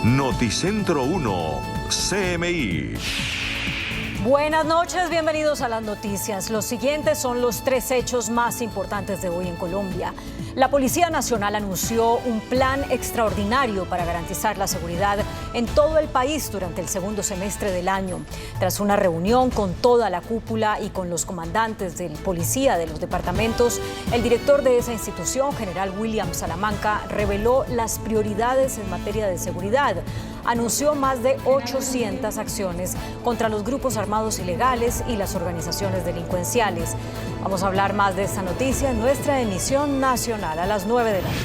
Noticentro 1, CMI. Buenas noches, bienvenidos a las noticias. Los siguientes son los 3 hechos más importantes de hoy en Colombia. La Policía Nacional anunció un plan extraordinario para garantizar la seguridad en todo el país durante el segundo semestre del año. Tras una reunión con toda la cúpula y con los comandantes de policía de los departamentos, el director de esa institución, general William Salamanca, reveló las prioridades en materia de seguridad. Anunció más de 800 acciones contra los grupos armados ilegales y las organizaciones delincuenciales. Vamos a hablar más de esta noticia en nuestra emisión nacional a las 9 de la noche.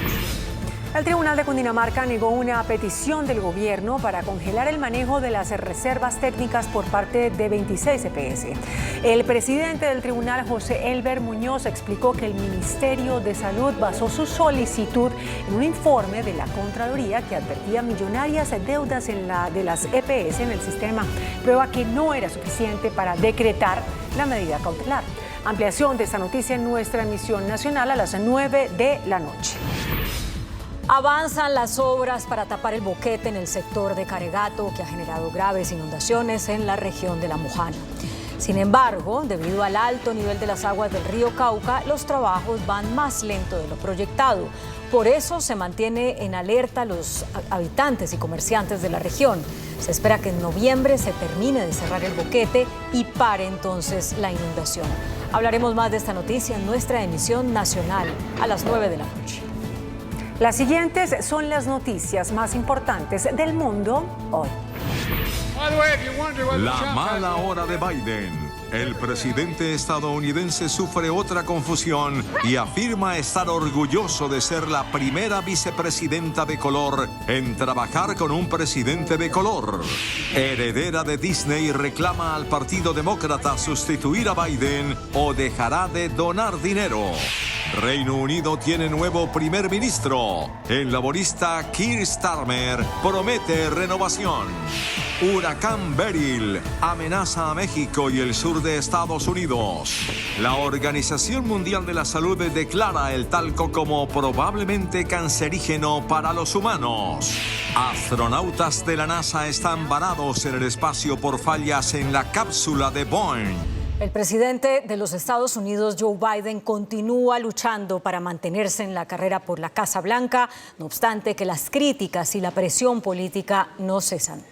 El Tribunal de Cundinamarca negó una petición del gobierno para congelar el manejo de las reservas técnicas por parte de 26 EPS. El presidente del tribunal, José Elber Muñoz, explicó que el Ministerio de Salud basó su solicitud en un informe de la Contraloría que advertía millonarias deudas de las EPS en el sistema, prueba que no era suficiente para decretar la medida cautelar. Ampliación de esta noticia en nuestra emisión nacional a las 9 de la noche. Avanzan las obras para tapar el boquete en el sector de Caregato, que ha generado graves inundaciones en la región de La Mojana. Sin embargo, debido al alto nivel de las aguas del río Cauca, los trabajos van más lento de lo proyectado. Por eso se mantiene en alerta los habitantes y comerciantes de la región. Se espera que en noviembre se termine de cerrar el boquete y pare entonces la inundación. Hablaremos más de esta noticia en nuestra emisión nacional a las 9 de la noche. Las siguientes son las noticias más importantes del mundo hoy. La mala hora de Biden. El presidente estadounidense sufre otra confusión y afirma estar orgulloso de ser la primera vicepresidenta de color en trabajar con un presidente de color. Heredera de Disney reclama al Partido Demócrata sustituir a Biden o dejará de donar dinero. Reino Unido tiene nuevo primer ministro. El laborista Keir Starmer promete renovación. Huracán Beryl amenaza a México y el sur de Estados Unidos. La Organización Mundial de la Salud declara el talco como probablemente cancerígeno para los humanos. Astronautas de la NASA están varados en el espacio por fallas en la cápsula de Boeing. El presidente de los Estados Unidos, Joe Biden, continúa luchando para mantenerse en la carrera por la Casa Blanca, no obstante que las críticas y la presión política no cesan.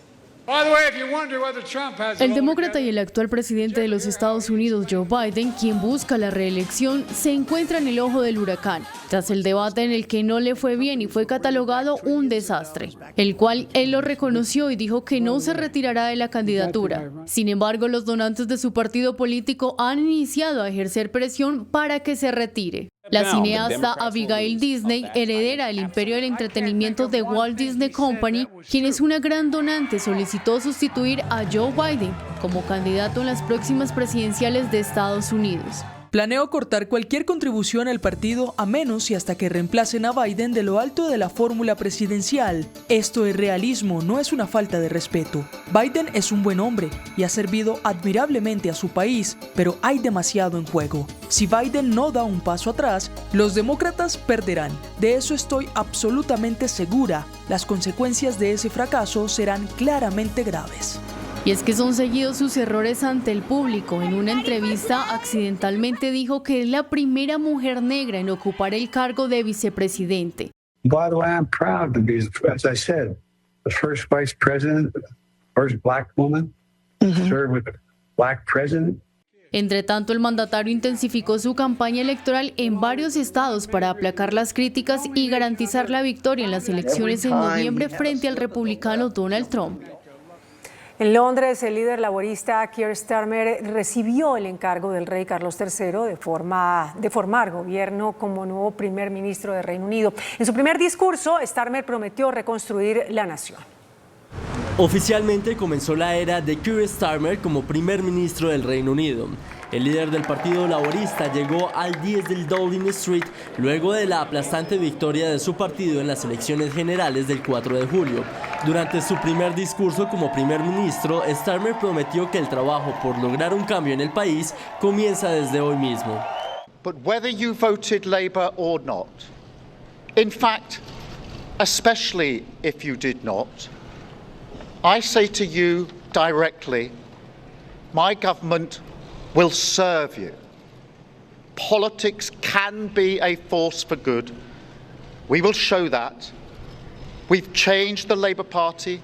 El demócrata y el actual presidente de los Estados Unidos, Joe Biden, quien busca la reelección, se encuentra en el ojo del huracán, tras el debate en el que no le fue bien y fue catalogado un desastre, el cual él lo reconoció y dijo que no se retirará de la candidatura. Sin embargo, los donantes de su partido político han iniciado a ejercer presión para que se retire. La cineasta Abigail Disney, heredera del imperio del entretenimiento de Walt Disney Company, quien es una gran donante, solicitó sustituir a Joe Biden como candidato en las próximas presidenciales de Estados Unidos. Planeo cortar cualquier contribución al partido a menos y hasta que reemplacen a Biden de lo alto de la fórmula presidencial. Esto es realismo, no es una falta de respeto. Biden es un buen hombre y ha servido admirablemente a su país, pero hay demasiado en juego. Si Biden no da un paso atrás, los demócratas perderán. De eso estoy absolutamente segura. Las consecuencias de ese fracaso serán claramente graves. Y es que son seguidos sus errores ante el público. En una entrevista, accidentalmente dijo que es la primera mujer negra en ocupar el cargo de vicepresidente. By the way, I'm proud to be, as I said, the first vice president, first black woman to serve with a black president. Entre tanto, el mandatario intensificó su campaña electoral en varios estados para aplacar las críticas y garantizar la victoria en las elecciones en noviembre frente al republicano Donald Trump. En Londres, el líder laborista Keir Starmer recibió el encargo del rey Carlos III de formar gobierno como nuevo primer ministro de Reino Unido. En su primer discurso, Starmer prometió reconstruir la nación. Oficialmente comenzó la era de Keir Starmer como primer ministro del Reino Unido. El líder del Partido Laborista llegó al 10 del Downing Street luego de la aplastante victoria de su partido en las elecciones generales del 4 de julio. Durante su primer discurso como primer ministro, Starmer prometió que el trabajo por lograr un cambio en el país comienza desde hoy mismo. But whether you voted Labour or not, in fact, especially if you did not, I say to you directly, my government will serve you. Politics can be a force for good. We will show that. We've changed the Labour Party,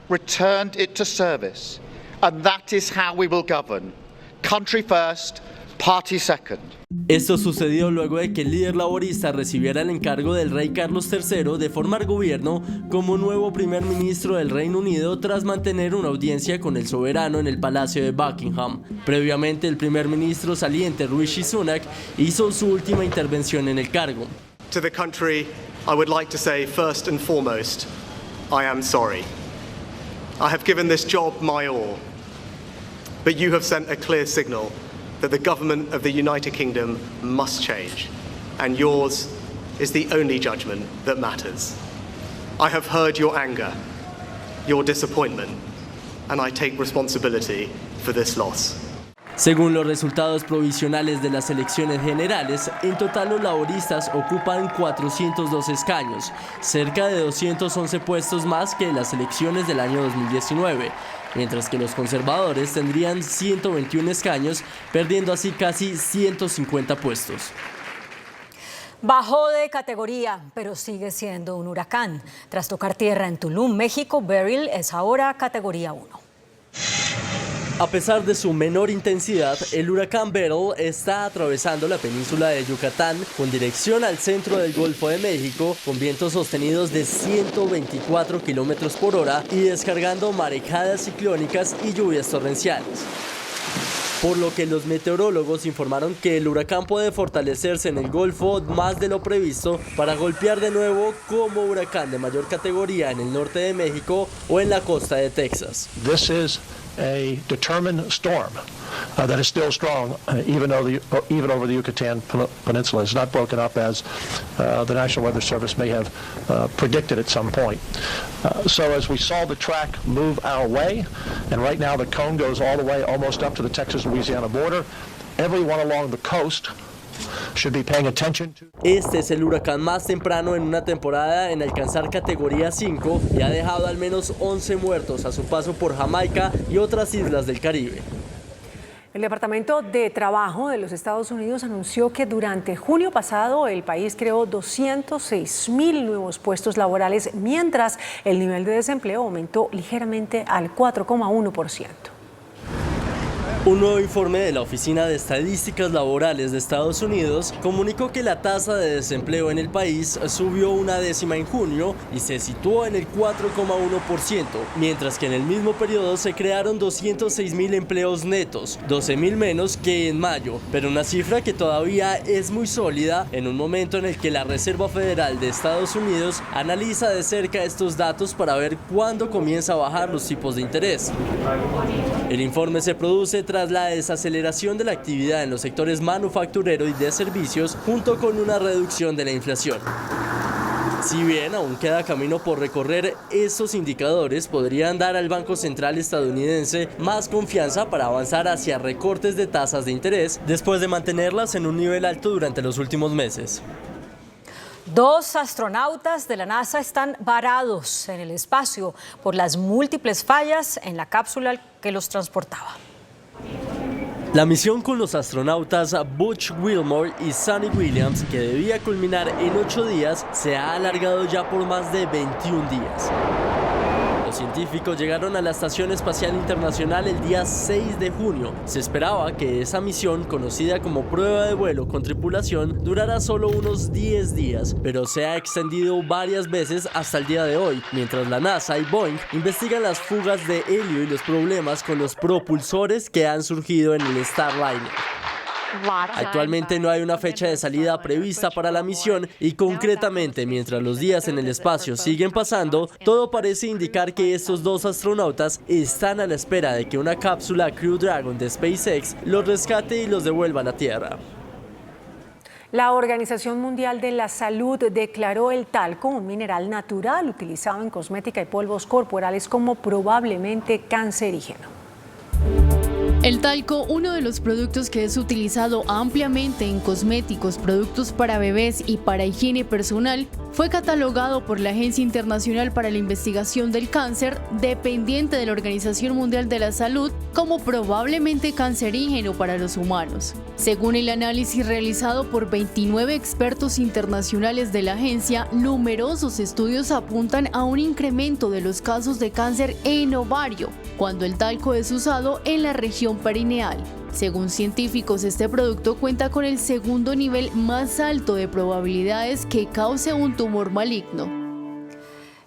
returned it to service, and that is how we will govern. Country first, party second. Esto sucedió luego de que el líder laborista recibiera el encargo del rey Carlos III de formar gobierno como nuevo primer ministro del Reino Unido tras mantener una audiencia con el soberano en el Palacio de Buckingham. Previamente, el primer ministro saliente Rishi Sunak hizo su última intervención en el cargo. To the country, I would like to say first and foremost, I am sorry. I have given this job my all, but you have sent a clear signal that the government of the United Kingdom must change, and yours is the only judgment that matters. I have heard your anger, your disappointment, and I take responsibility for this loss. Según los resultados provisionales de las elecciones generales, en total los laboristas ocupan 402 escaños, cerca de 211 puestos más que en las elecciones del año 2019, mientras que los conservadores tendrían 121 escaños, perdiendo así casi 150 puestos. Bajó de categoría, pero sigue siendo un huracán. Tras tocar tierra en Tulum, México, Beryl es ahora categoría 1. A pesar de su menor intensidad, el huracán Beryl está atravesando la península de Yucatán con dirección al centro del Golfo de México, con vientos sostenidos de 124 kilómetros por hora y descargando marejadas ciclónicas y lluvias torrenciales. Por lo que los meteorólogos informaron que el huracán puede fortalecerse en el Golfo más de lo previsto para golpear de nuevo como huracán de mayor categoría en el norte de México o en la costa de Texas. This is a determined storm that is still strong, even over the Yucatan Peninsula. It's not broken up as the National Weather Service may have predicted at some point. So as we saw the track move our way, and right now the cone goes all the way almost up to the Texas-Louisiana border, everyone along the coast should be paying attention to. Este es el huracán más temprano en una temporada en alcanzar categoría 5 y ha dejado al menos 11 muertos a su paso por Jamaica y otras islas del Caribe. El Departamento de Trabajo de los Estados Unidos anunció que durante junio pasado el país creó 206,000 nuevos puestos laborales, mientras el nivel de desempleo aumentó ligeramente al 4,1%. Un nuevo informe de la Oficina de Estadísticas Laborales de Estados Unidos comunicó que la tasa de desempleo en el país subió 0,1 en junio y se situó en el 4,1%, mientras que en el mismo periodo se crearon 206,000 empleos netos, 12,000 menos que en mayo, pero una cifra que todavía es muy sólida en un momento en el que la Reserva Federal de Estados Unidos analiza de cerca estos datos para ver cuándo comienza a bajar los tipos de interés. El informe se produce tras la desaceleración de la actividad en los sectores manufacturero y de servicios, junto con una reducción de la inflación. Si bien aún queda camino por recorrer, estos indicadores podrían dar al Banco Central estadounidense más confianza para avanzar hacia recortes de tasas de interés después de mantenerlas en un nivel alto durante los últimos meses. 2 astronautas de la NASA están varados en el espacio por las múltiples fallas en la cápsula que los transportaba. La misión con los astronautas Butch Wilmore y Suni Williams, que debía culminar en 8 días, se ha alargado ya por más de 21 días. Los científicos llegaron a la Estación Espacial Internacional el día 6 de junio. Se esperaba que esa misión, conocida como prueba de vuelo con tripulación, durara solo unos 10 días, pero se ha extendido varias veces hasta el día de hoy, mientras la NASA y Boeing investigan las fugas de helio y los problemas con los propulsores que han surgido en el Starliner. Actualmente no hay una fecha de salida prevista para la misión y concretamente mientras los días en el espacio siguen pasando, todo parece indicar que estos 2 astronautas están a la espera de que una cápsula Crew Dragon de SpaceX los rescate y los devuelva a la Tierra. La Organización Mundial de la Salud declaró el talco, un mineral natural utilizado en cosmética y polvos corporales, como probablemente cancerígeno. El talco, uno de los productos que es utilizado ampliamente en cosméticos, productos para bebés y para higiene personal, fue catalogado por la Agencia Internacional para la Investigación del Cáncer, dependiente de la Organización Mundial de la Salud, como probablemente cancerígeno para los humanos. Según el análisis realizado por 29 expertos internacionales de la agencia, numerosos estudios apuntan a un incremento de los casos de cáncer en ovario, cuando el talco es usado en la región perineal. Según científicos, este producto cuenta con el segundo nivel más alto de probabilidades que cause un tumor maligno.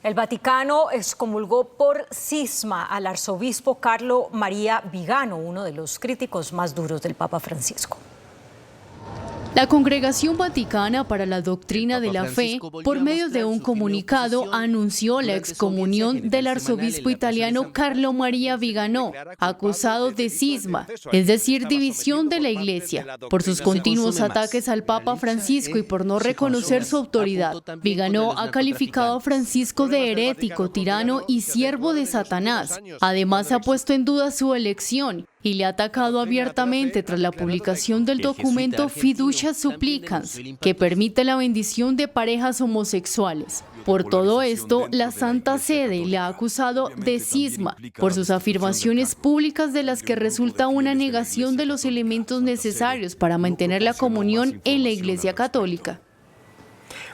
El Vaticano excomulgó por cisma al arzobispo Carlo María Vigano, uno de los críticos más duros del Papa Francisco. La Congregación Vaticana para la Doctrina de la Fe, por medio de un comunicado, anunció la excomunión del arzobispo italiano Carlo María Vigano, acusado de cisma, es decir, división de la Iglesia, por sus continuos ataques al Papa Francisco y por no reconocer su autoridad. Vigano ha calificado a Francisco de herético, tirano y siervo de Satanás. Además, ha puesto en duda su elección y le ha atacado abiertamente tras la publicación del documento Fiducia Supplicans, que permite la bendición de parejas homosexuales. Por todo esto, la Santa Sede le ha acusado de cisma por sus afirmaciones públicas de las que resulta una negación de los elementos necesarios para mantener la comunión en la Iglesia Católica.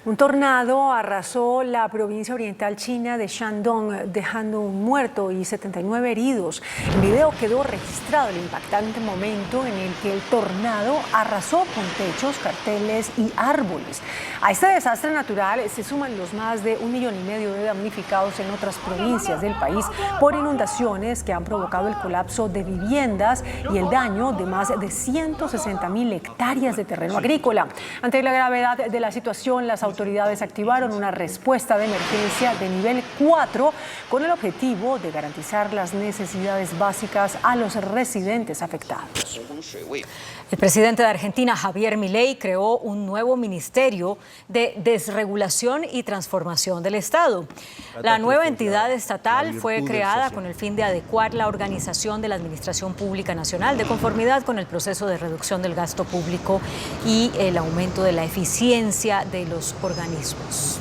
Un tornado arrasó la provincia oriental china de Shandong, dejando un muerto y 79 heridos. En video quedó registrado el impactante momento en el que el tornado arrasó con techos, carteles y árboles. A este desastre natural se suman los más de 1,5 millones de damnificados en otras provincias del país por inundaciones que han provocado el colapso de viviendas y el daño de más de 160.000 hectáreas de terreno agrícola. Ante la gravedad de la situación, las autoridades activaron una respuesta de emergencia de nivel 4 con el objetivo de garantizar las necesidades básicas a los residentes afectados. El presidente de Argentina, Javier Milei, creó un nuevo ministerio de desregulación y transformación del Estado. La nueva entidad estatal fue creada con el fin de adecuar la organización de la Administración Pública Nacional de conformidad con el proceso de reducción del gasto público y el aumento de la eficiencia de los organismos.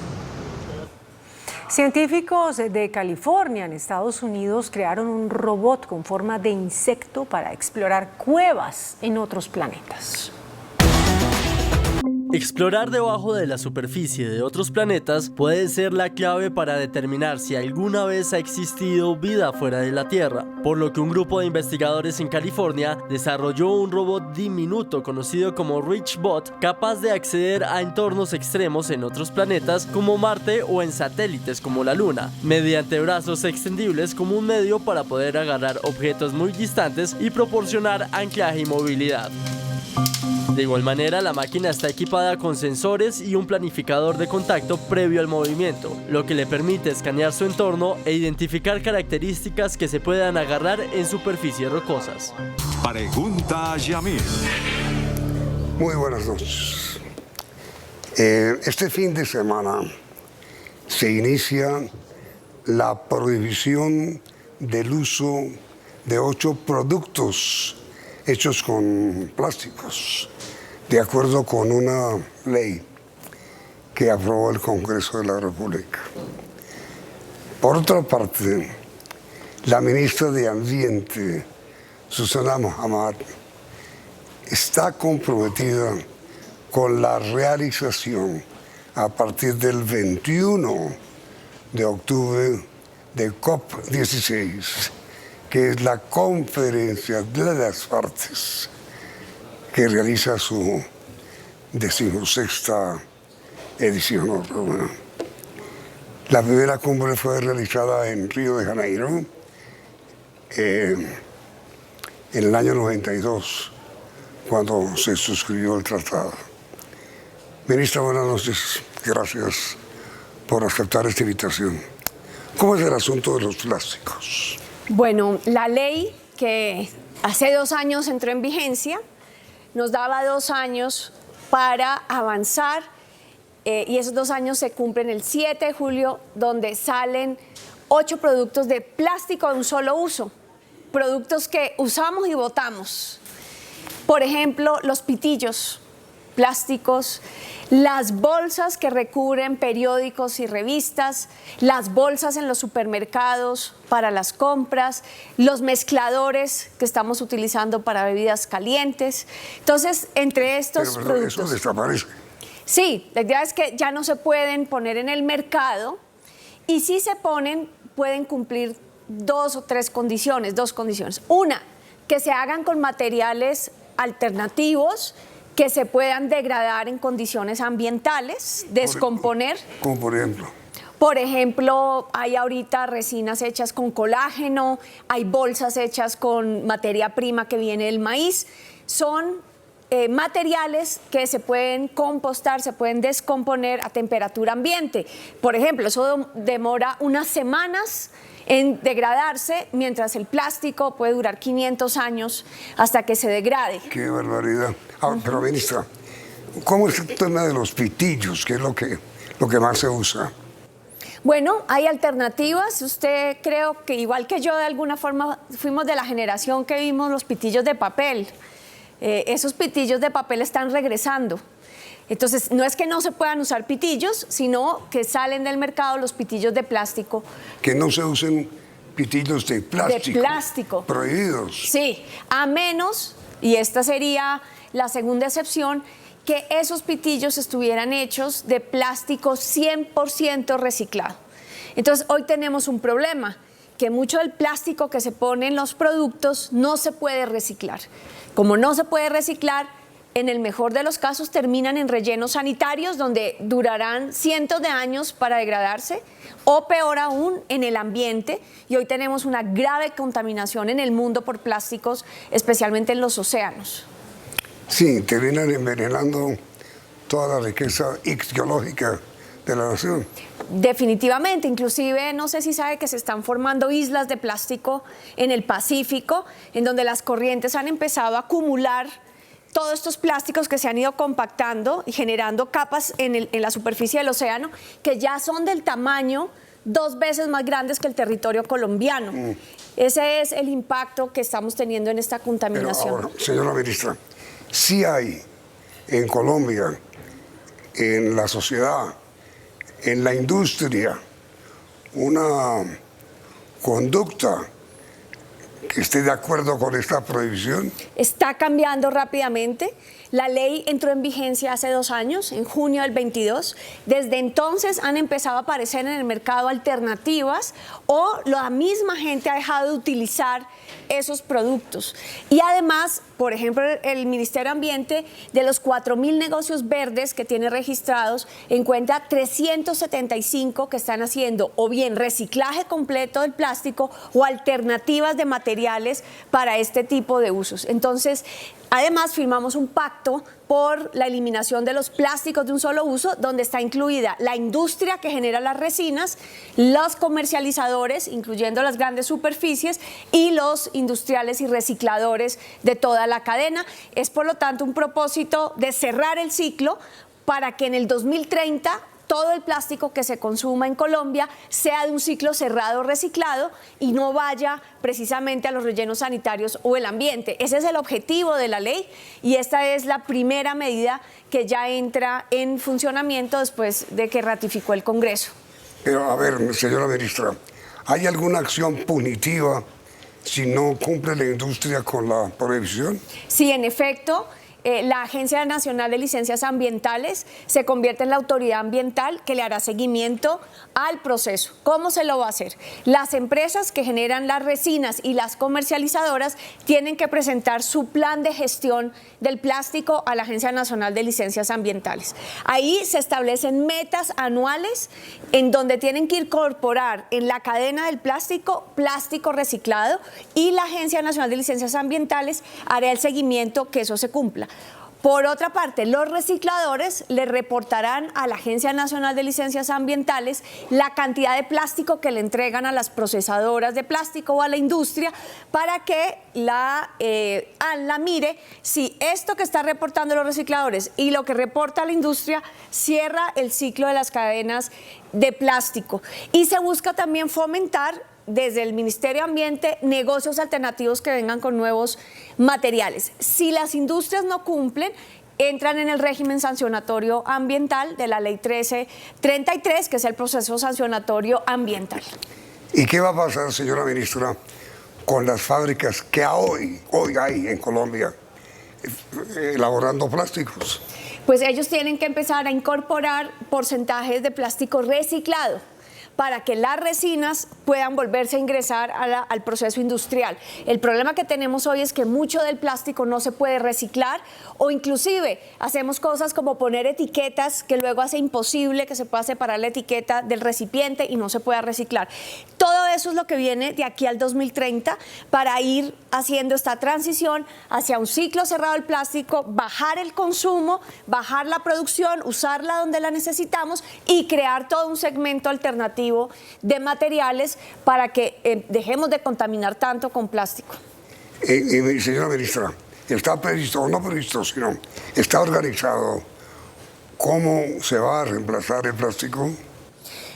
Científicos de California, en Estados Unidos, crearon un robot con forma de insecto para explorar cuevas en otros planetas. Explorar debajo de la superficie de otros planetas puede ser la clave para determinar si alguna vez ha existido vida fuera de la Tierra, por lo que un grupo de investigadores en California desarrolló un robot diminuto conocido como RichBot, capaz de acceder a entornos extremos en otros planetas como Marte o en satélites como la Luna, mediante brazos extendibles como un medio para poder agarrar objetos muy distantes y proporcionar anclaje y movilidad. De igual manera, la máquina está equipada con sensores y un planificador de contacto previo al movimiento, lo que le permite escanear su entorno e identificar características que se puedan agarrar en superficies rocosas. Pregunta a Yamil. Muy buenas noches. Este fin de semana se inicia la prohibición del uso de 8 productos hechos con plásticos, de acuerdo con una ley que aprobó el Congreso de la República. Por otra parte, la ministra de Ambiente, Susana Mohammed, está comprometida con la realización a partir del 21 de octubre de COP16, que es la conferencia de las partes que realiza su 16ª edición. La primera cumbre fue realizada en Río de Janeiro en el año 92, cuando se suscribió el tratado. Ministra, buenas noches. Gracias por aceptar esta invitación. ¿Cómo es el asunto de los plásticos? Bueno, la ley que hace 2 años entró en vigencia nos daba 2 años para avanzar y esos 2 años se cumplen el 7 de julio, donde salen 8 productos de plástico de un solo uso, productos que usamos y botamos. Por ejemplo, los pitillos, plásticos, las bolsas que recubren periódicos y revistas, las bolsas en los supermercados para las compras, los mezcladores que estamos utilizando para bebidas calientes. Entonces, entre estos productos... Eso desaparece. Sí, la idea es que ya no se pueden poner en el mercado y si se ponen, pueden cumplir dos condiciones. Una, que se hagan con materiales alternativos que se puedan degradar en condiciones ambientales, descomponer. Como por ejemplo. Por ejemplo, hay ahorita resinas hechas con colágeno, hay bolsas hechas con materia prima que viene del maíz. Son materiales que se pueden compostar, se pueden descomponer a temperatura ambiente. Por ejemplo, eso demora unas semanas en degradarse, mientras el plástico puede durar 500 años hasta que se degrade. ¡Qué barbaridad! Pero, ministra, ¿cómo es el tema de los pitillos? ¿Qué es lo que más se usa? Bueno, hay alternativas. Usted creo que igual que yo, de alguna forma, fuimos de la generación que vimos los pitillos de papel. Esos pitillos de papel están regresando. Entonces, no es que no se puedan usar pitillos, sino que salen del mercado los pitillos de plástico. Que no se usen pitillos de plástico. De plástico. Prohibidos. Sí, a menos, y esta sería la segunda excepción, que esos pitillos estuvieran hechos de plástico 100% reciclado. Entonces, hoy tenemos un problema, que mucho del plástico que se pone en los productos no se puede reciclar. Como no se puede reciclar, en el mejor de los casos terminan en rellenos sanitarios donde durarán cientos de años para degradarse, o peor aún, en el ambiente. Y hoy tenemos una grave contaminación en el mundo por plásticos, especialmente en los océanos. Sí, terminan envenenando toda la riqueza ictiológica de la nación. Definitivamente, inclusive no sé si sabe que se están formando islas de plástico en el Pacífico, en donde las corrientes han empezado a acumular todos estos plásticos que se han ido compactando y generando capas en la superficie del océano que ya son del tamaño 2 veces más grandes que el territorio colombiano. Ese es el impacto que estamos teniendo en esta contaminación. Pero ahora, señora ministra, sí hay en Colombia, en la sociedad, en la industria, una conducta que esté de acuerdo con esta prohibición. Está cambiando rápidamente. La ley entró en vigencia hace 2 años, en junio del 22. Desde entonces han empezado a aparecer en el mercado alternativas o la misma gente ha dejado de utilizar esos productos. Y además, por ejemplo, el Ministerio de Ambiente, de los 4.000 negocios verdes que tiene registrados, encuentra 375 que están haciendo o bien reciclaje completo del plástico o alternativas de materiales para este tipo de usos. Entonces, además, firmamos un pacto por la eliminación de los plásticos de un solo uso, donde está incluida la industria que genera las resinas, los comercializadores, incluyendo las grandes superficies, y los industriales y recicladores de toda la cadena. Es, por lo tanto, un propósito de cerrar el ciclo para que en el 2030 todo el plástico que se consuma en Colombia sea de un ciclo cerrado reciclado y no vaya precisamente a los rellenos sanitarios o el ambiente. Ese es el objetivo de la ley y esta es la primera medida que ya entra en funcionamiento después de que ratificó el Congreso. Pero a ver, señora ministra, ¿hay alguna acción punitiva si no cumple la industria con la prohibición? Sí, en efecto. La Agencia Nacional de Licencias Ambientales se convierte en la autoridad ambiental que le hará seguimiento al proceso. ¿Cómo se lo va a hacer? Las empresas que generan las resinas y las comercializadoras tienen que presentar su plan de gestión del plástico a la Agencia Nacional de Licencias Ambientales. Ahí se establecen metas anuales en donde tienen que incorporar en la cadena del plástico reciclado y la Agencia Nacional de Licencias Ambientales hará el seguimiento que eso se cumpla. Por otra parte, los recicladores le reportarán a la Agencia Nacional de Licencias Ambientales la cantidad de plástico que le entregan a las procesadoras de plástico o a la industria para que la ANLA mire si esto que está reportando los recicladores y lo que reporta la industria cierra el ciclo de las cadenas de plástico. Y se busca también fomentar desde el Ministerio de Ambiente negocios alternativos que vengan con nuevos materiales. Si las industrias no cumplen, entran en el régimen sancionatorio ambiental de la ley 1333, que es el proceso sancionatorio ambiental. ¿Y qué va a pasar, señora ministra, con las fábricas que hoy hay en Colombia elaborando plásticos? Pues ellos tienen que empezar a incorporar porcentajes de plástico reciclado para que las resinas puedan volverse a ingresar al proceso industrial. El problema que tenemos hoy es que mucho del plástico no se puede reciclar, o inclusive hacemos cosas como poner etiquetas que luego hace imposible que se pueda separar la etiqueta del recipiente y no se pueda reciclar. Todo eso es lo que viene de aquí al 2030 para ir haciendo esta transición hacia un ciclo cerrado del plástico, bajar el consumo, bajar la producción, usarla donde la necesitamos y crear todo un segmento alternativo de materiales para que dejemos de contaminar tanto con plástico. Señora ministra, ¿está previsto o no previsto, sino está organizado cómo se va a reemplazar el plástico?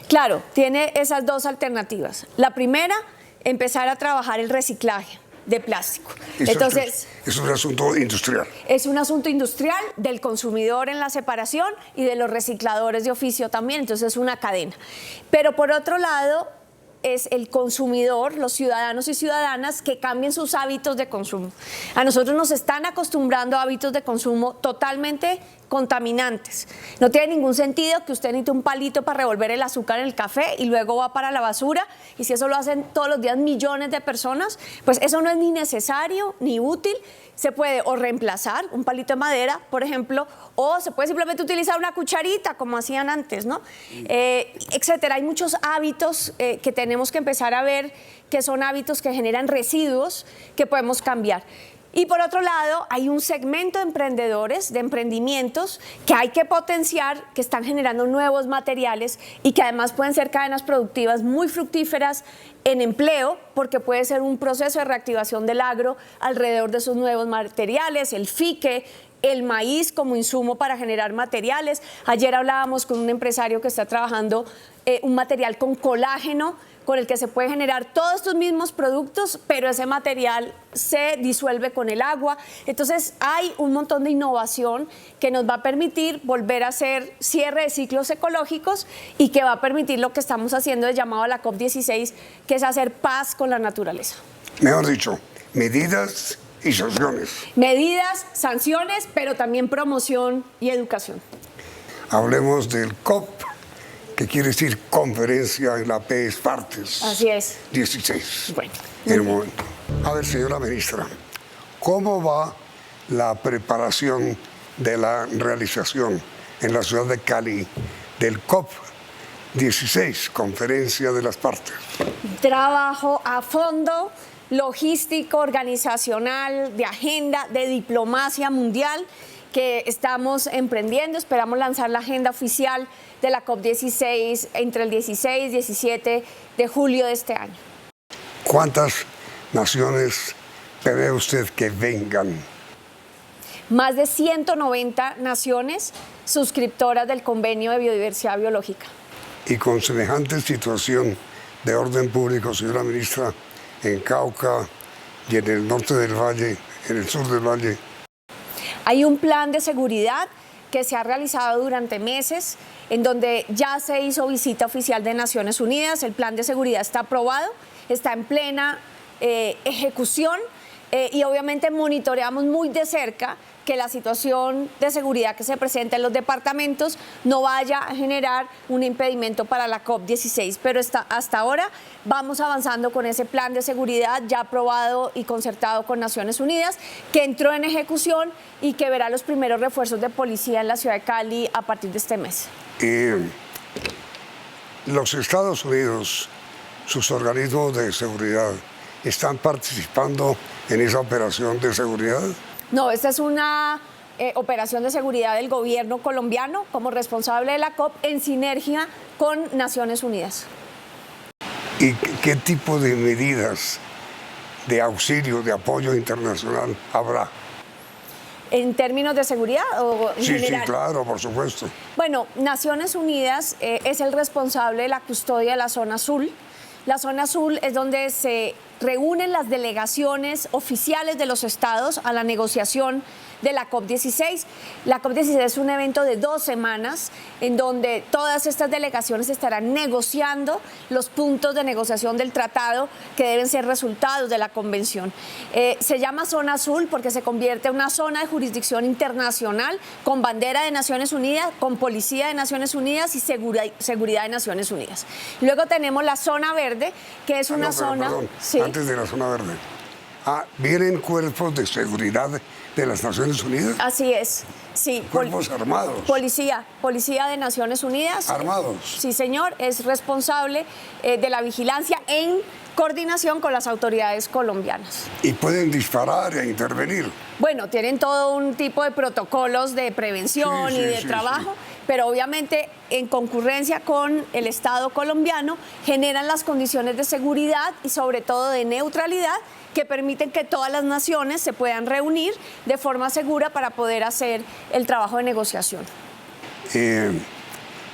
Claro, tiene esas dos alternativas. La primera, empezar a trabajar el reciclaje de plástico. Entonces, es un asunto industrial. Es un asunto industrial del consumidor en la separación y de los recicladores de oficio también, entonces es una cadena. Pero por otro lado, es el consumidor, los ciudadanos y ciudadanas que cambien sus hábitos de consumo. A nosotros nos están acostumbrando a hábitos de consumo totalmente contaminantes. No tiene ningún sentido que usted necesite un palito para revolver el azúcar en el café y luego va para la basura, y si eso lo hacen todos los días millones de personas, pues eso no es ni necesario ni útil. Se puede o reemplazar un palito de madera, por ejemplo, o se puede simplemente utilizar una cucharita como hacían antes, ¿no? Etcétera. Hay muchos hábitos que tenemos que empezar a ver, que son hábitos que generan residuos que podemos cambiar. Y por otro lado, hay un segmento de emprendedores, de emprendimientos que hay que potenciar, que están generando nuevos materiales y que además pueden ser cadenas productivas muy fructíferas en empleo, porque puede ser un proceso de reactivación del agro alrededor de esos nuevos materiales, el fique, el maíz como insumo para generar materiales. Ayer hablábamos con un empresario que está trabajando un material con colágeno, con el que se puede generar todos estos mismos productos, pero ese material se disuelve con el agua. Entonces hay un montón de innovación que nos va a permitir volver a hacer cierre de ciclos ecológicos y que va a permitir lo que estamos haciendo de llamado a la COP16, que es hacer paz con la naturaleza. Mejor dicho, medidas y sanciones. Medidas, sanciones, pero también promoción y educación. Hablemos del COP, que quiere decir conferencia en la P es partes. Así es. 16. Bueno. En un momento. A ver, señora ministra, ¿cómo va la preparación de la realización en la ciudad de Cali del COP 16, conferencia de las partes? Trabajo a fondo, logístico, organizacional, de agenda, de diplomacia mundial, que estamos emprendiendo. Esperamos lanzar la agenda oficial de la COP16 entre el 16 y 17 de julio de este año. ¿Cuántas naciones prevé usted que vengan? Más de 190 naciones suscriptoras del Convenio de Biodiversidad Biológica. Y con semejante situación de orden público, señora ministra, en Cauca y en el norte del valle, en el sur del valle. Hay un plan de seguridad que se ha realizado durante meses, en donde ya se hizo visita oficial de Naciones Unidas. El plan de seguridad está aprobado, está en plena ejecución y obviamente monitoreamos muy de cerca que la situación de seguridad que se presenta en los departamentos no vaya a generar un impedimento para la COP16, pero hasta ahora vamos avanzando con ese plan de seguridad ya aprobado y concertado con Naciones Unidas, que entró en ejecución y que verá los primeros refuerzos de policía en la ciudad de Cali a partir de este mes. Los Estados Unidos, sus organismos de seguridad, ¿están participando en esa operación de seguridad? No, esta es una operación de seguridad del gobierno colombiano como responsable de la COP en sinergia con Naciones Unidas. ¿Y qué tipo de medidas de auxilio, de apoyo internacional habrá? ¿En términos de seguridad o en general? Sí, claro, por supuesto. Bueno, Naciones Unidas es el responsable de la custodia de la zona azul, La zona azul es donde se reúnen las delegaciones oficiales de los estados a la negociación de la COP16. La COP16 es un evento de 2 semanas en donde todas estas delegaciones estarán negociando los puntos de negociación del tratado que deben ser resultados de la convención. Se llama zona azul porque se convierte en una zona de jurisdicción internacional con bandera de Naciones Unidas, con policía de Naciones Unidas y seguridad de Naciones Unidas. Luego tenemos la zona verde, que es una zona... Perdón, ¿sí? Antes de la zona verde. ¿Vienen cuerpos de seguridad de las Naciones Unidas? Así es, sí. ¿Cuerpos armados? Policía de Naciones Unidas. ¿Armados? Sí, señor, es responsable de la vigilancia en coordinación con las autoridades colombianas. ¿Y pueden disparar e intervenir? Bueno, tienen todo un tipo de protocolos de prevención y de trabajo, pero obviamente en concurrencia con el Estado colombiano generan las condiciones de seguridad y sobre todo de neutralidad que permiten que todas las naciones se puedan reunir de forma segura para poder hacer el trabajo de negociación.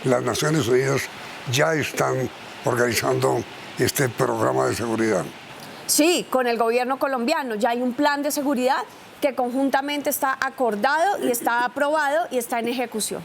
Las Naciones Unidas ya están organizando este programa de seguridad. Sí, con el gobierno colombiano ya hay un plan de seguridad que conjuntamente está acordado y está aprobado y está en ejecución.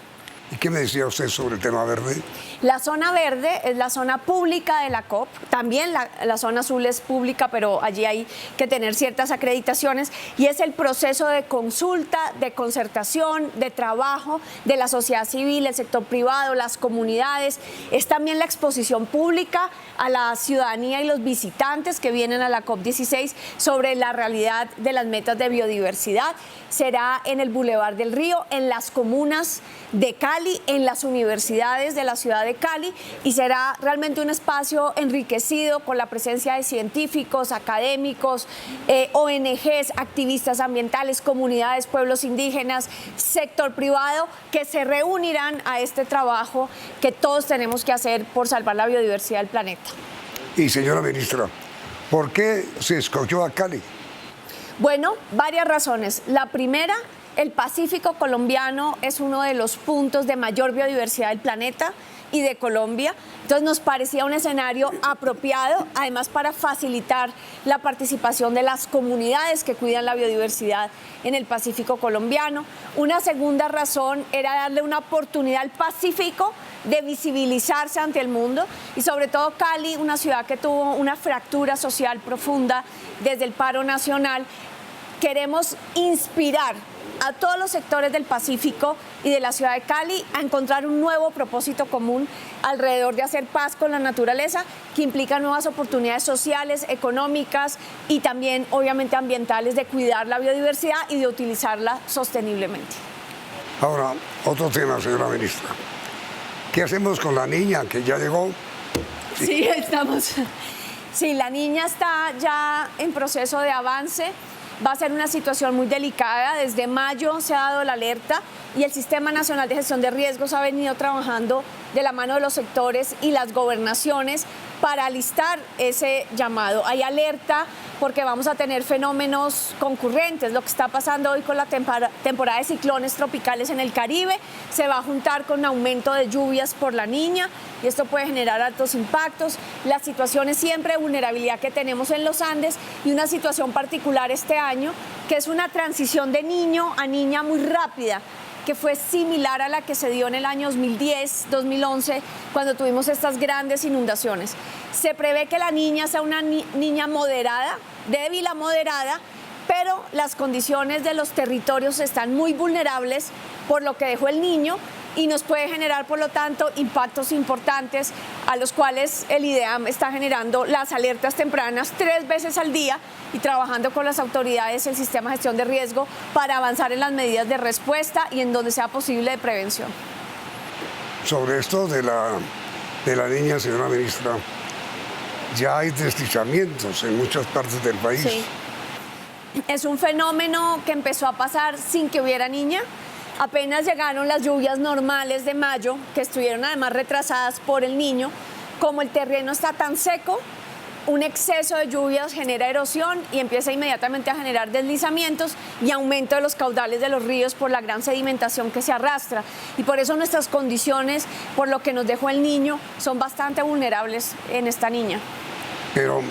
¿Y qué me decía usted sobre el tema verde? La zona verde es la zona pública de la COP, también la zona azul es pública, pero allí hay que tener ciertas acreditaciones y es el proceso de consulta, de concertación, de trabajo de la sociedad civil, el sector privado, las comunidades. Es también la exposición pública a la ciudadanía y los visitantes que vienen a la COP16 sobre la realidad de las metas de biodiversidad. Será en el Boulevard del Río, en las comunas de Cali, en las universidades de la ciudad de Cali y será realmente un espacio enriquecido con la presencia de científicos, académicos, ONGs, activistas ambientales, comunidades, pueblos indígenas, sector privado que se reunirán a este trabajo que todos tenemos que hacer por salvar la biodiversidad del planeta. Y señora ministra, ¿por qué se escogió a Cali? Bueno, varias razones. La primera, el Pacífico colombiano es uno de los puntos de mayor biodiversidad del planeta y de Colombia. Entonces nos parecía un escenario apropiado, además para facilitar la participación de las comunidades que cuidan la biodiversidad en el Pacífico colombiano. Una segunda razón era darle una oportunidad al Pacífico de visibilizarse ante el mundo y sobre todo Cali, una ciudad que tuvo una fractura social profunda desde el paro nacional. Queremos inspirar a todos los sectores del Pacífico y de la ciudad de Cali a encontrar un nuevo propósito común alrededor de hacer paz con la naturaleza, que implica nuevas oportunidades sociales, económicas y también obviamente ambientales de cuidar la biodiversidad y de utilizarla sosteniblemente. Ahora, otro tema, señora ministra. ¿Qué hacemos con la niña que ya llegó? Sí, estamos. Sí, la niña está ya en proceso de avance. Va a ser una situación muy delicada. Desde mayo se ha dado la alerta y el Sistema Nacional de Gestión de Riesgos ha venido trabajando de la mano de los sectores y las gobernaciones para alistar ese llamado. Hay alerta porque vamos a tener fenómenos concurrentes. Lo que está pasando hoy con la temporada de ciclones tropicales en el Caribe se va a juntar con un aumento de lluvias por la niña y esto puede generar altos impactos. Las situaciones siempre de vulnerabilidad que tenemos en los Andes y una situación particular este año que es una transición de niño a niña muy rápida, que fue similar a la que se dio en el año 2010, 2011, cuando tuvimos estas grandes inundaciones. Se prevé que la niña sea una niña moderada, débil a moderada, pero las condiciones de los territorios están muy vulnerables por lo que dejó el niño y nos puede generar, por lo tanto, impactos importantes a los cuales el IDEAM está generando las alertas tempranas 3 veces al día y trabajando con las autoridades del Sistema de Gestión de Riesgo para avanzar en las medidas de respuesta y en donde sea posible de prevención. Sobre esto de la niña, señora ministra, ya hay deslizamientos en muchas partes del país. Sí. Es un fenómeno que empezó a pasar sin que hubiera niña. Apenas llegaron las lluvias normales de mayo, que estuvieron además retrasadas por el niño. Como el terreno está tan seco, un exceso de lluvias genera erosión y empieza inmediatamente a generar deslizamientos y aumento de los caudales de los ríos por la gran sedimentación que se arrastra. Y por eso nuestras condiciones, por lo que nos dejó el niño, son bastante vulnerables en esta niña. pero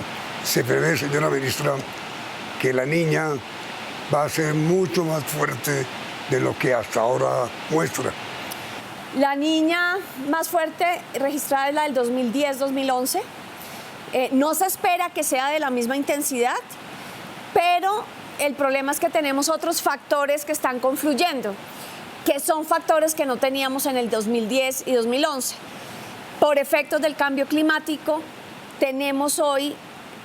se prevé, señora ministra, que la niña va a ser mucho más fuerte de lo que hasta ahora muestra. La niña más fuerte registrada es la del 2010-2011. No se espera que sea de la misma intensidad, pero el problema es que tenemos otros factores que están confluyendo, que son factores que no teníamos en el 2010 y 2011. Por efectos del cambio climático, tenemos hoy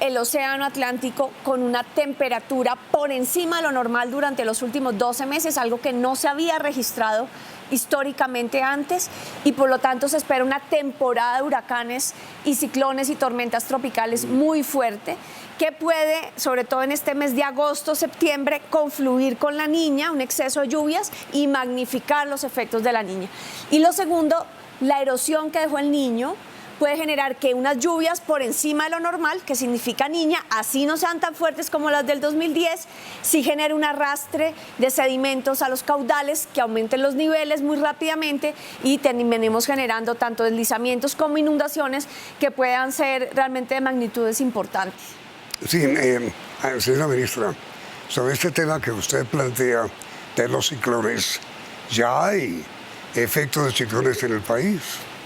el océano Atlántico con una temperatura por encima de lo normal durante los últimos 12 meses, algo que no se había registrado históricamente antes, y por lo tanto se espera una temporada de huracanes y ciclones y tormentas tropicales muy fuerte, que puede, sobre todo en este mes de agosto, septiembre, confluir con la niña, un exceso de lluvias, y magnificar los efectos de la niña. Y lo segundo, la erosión que dejó el niño puede generar que unas lluvias por encima de lo normal, que significa niña, así no sean tan fuertes como las del 2010, sí genera un arrastre de sedimentos a los caudales que aumenten los niveles muy rápidamente y terminemos generando tanto deslizamientos como inundaciones que puedan ser realmente de magnitudes importantes. Sí, señora ministra, sobre este tema que usted plantea de los ciclones, ¿ya hay efectos de ciclones en el país?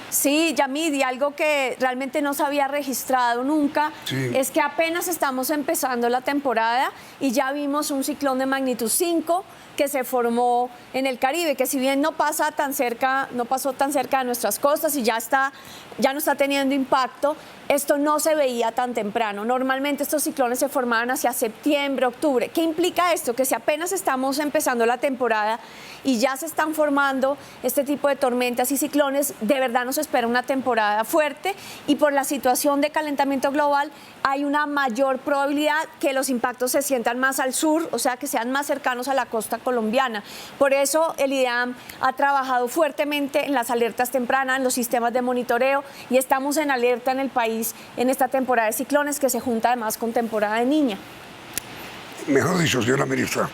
Sí, Yamid, y algo que realmente no se había registrado nunca, es que apenas estamos empezando la temporada y ya vimos un ciclón de magnitud 5 que se formó en el Caribe, que si bien no pasó tan cerca de nuestras costas y ya no está teniendo impacto, esto no se veía tan temprano. Normalmente estos ciclones se formaban hacia septiembre, octubre. ¿Qué implica esto? Que si apenas estamos empezando la temporada y ya se están formando este tipo de tormentas y ciclones, de verdad nos espera una temporada fuerte, y por la situación de calentamiento global hay una mayor probabilidad que los impactos se sientan más al sur, o sea, que sean más cercanos a la costa colombiana. Por eso el IDEAM ha trabajado fuertemente en las alertas tempranas, en los sistemas de monitoreo, y estamos en alerta en el país en esta temporada de ciclones, que se junta además con temporada de niña. Mejor dicho, señora ministra,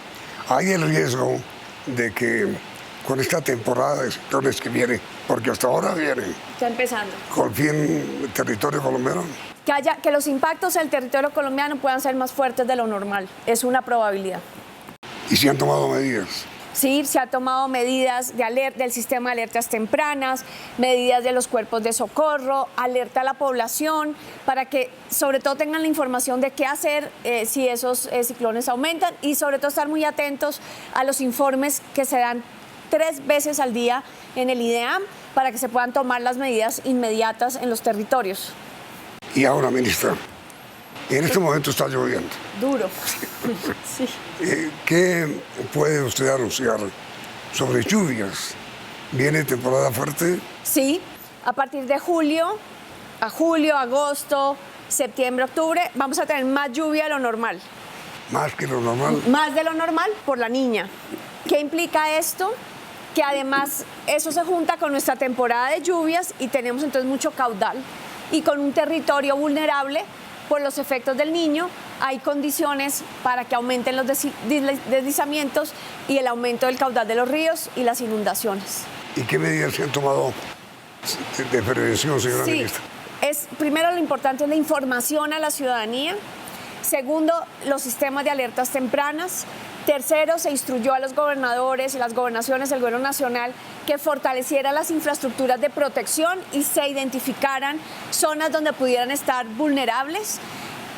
¿hay el riesgo de que con esta temporada de ciclones que viene, porque hasta ahora viene, está empezando, golpeen el territorio colombiano? Que los impactos en el territorio colombiano puedan ser más fuertes de lo normal, es una probabilidad. ¿Y se han tomado medidas? Sí, se ha tomado medidas del sistema de alertas tempranas, medidas de los cuerpos de socorro, alerta a la población para que sobre todo tengan la información de qué hacer si esos ciclones aumentan, y sobre todo estar muy atentos a los informes que se dan 3 veces al día en el IDEAM para que se puedan tomar las medidas inmediatas en los territorios. Y ahora, ministra, en este momento está lloviendo. Duro. Sí. ¿Qué puede usted anunciar sobre lluvias? ¿Viene temporada fuerte? Sí, a partir de julio, agosto, septiembre, octubre, vamos a tener más lluvia de lo normal. ¿Más que lo normal? Más de lo normal por la niña. ¿Qué implica esto? Que además eso se junta con nuestra temporada de lluvias y tenemos entonces mucho caudal, y con un territorio vulnerable por los efectos del niño, hay condiciones para que aumenten los deslizamientos y el aumento del caudal de los ríos y las inundaciones. ¿Y qué medidas se han tomado de prevención, señora ministra? Primero, lo importante es la información a la ciudadanía. Segundo, los sistemas de alertas tempranas. Tercero, se instruyó a los gobernadores y las gobernaciones del gobierno nacional que fortalecieran las infraestructuras de protección y se identificaran zonas donde pudieran estar vulnerables.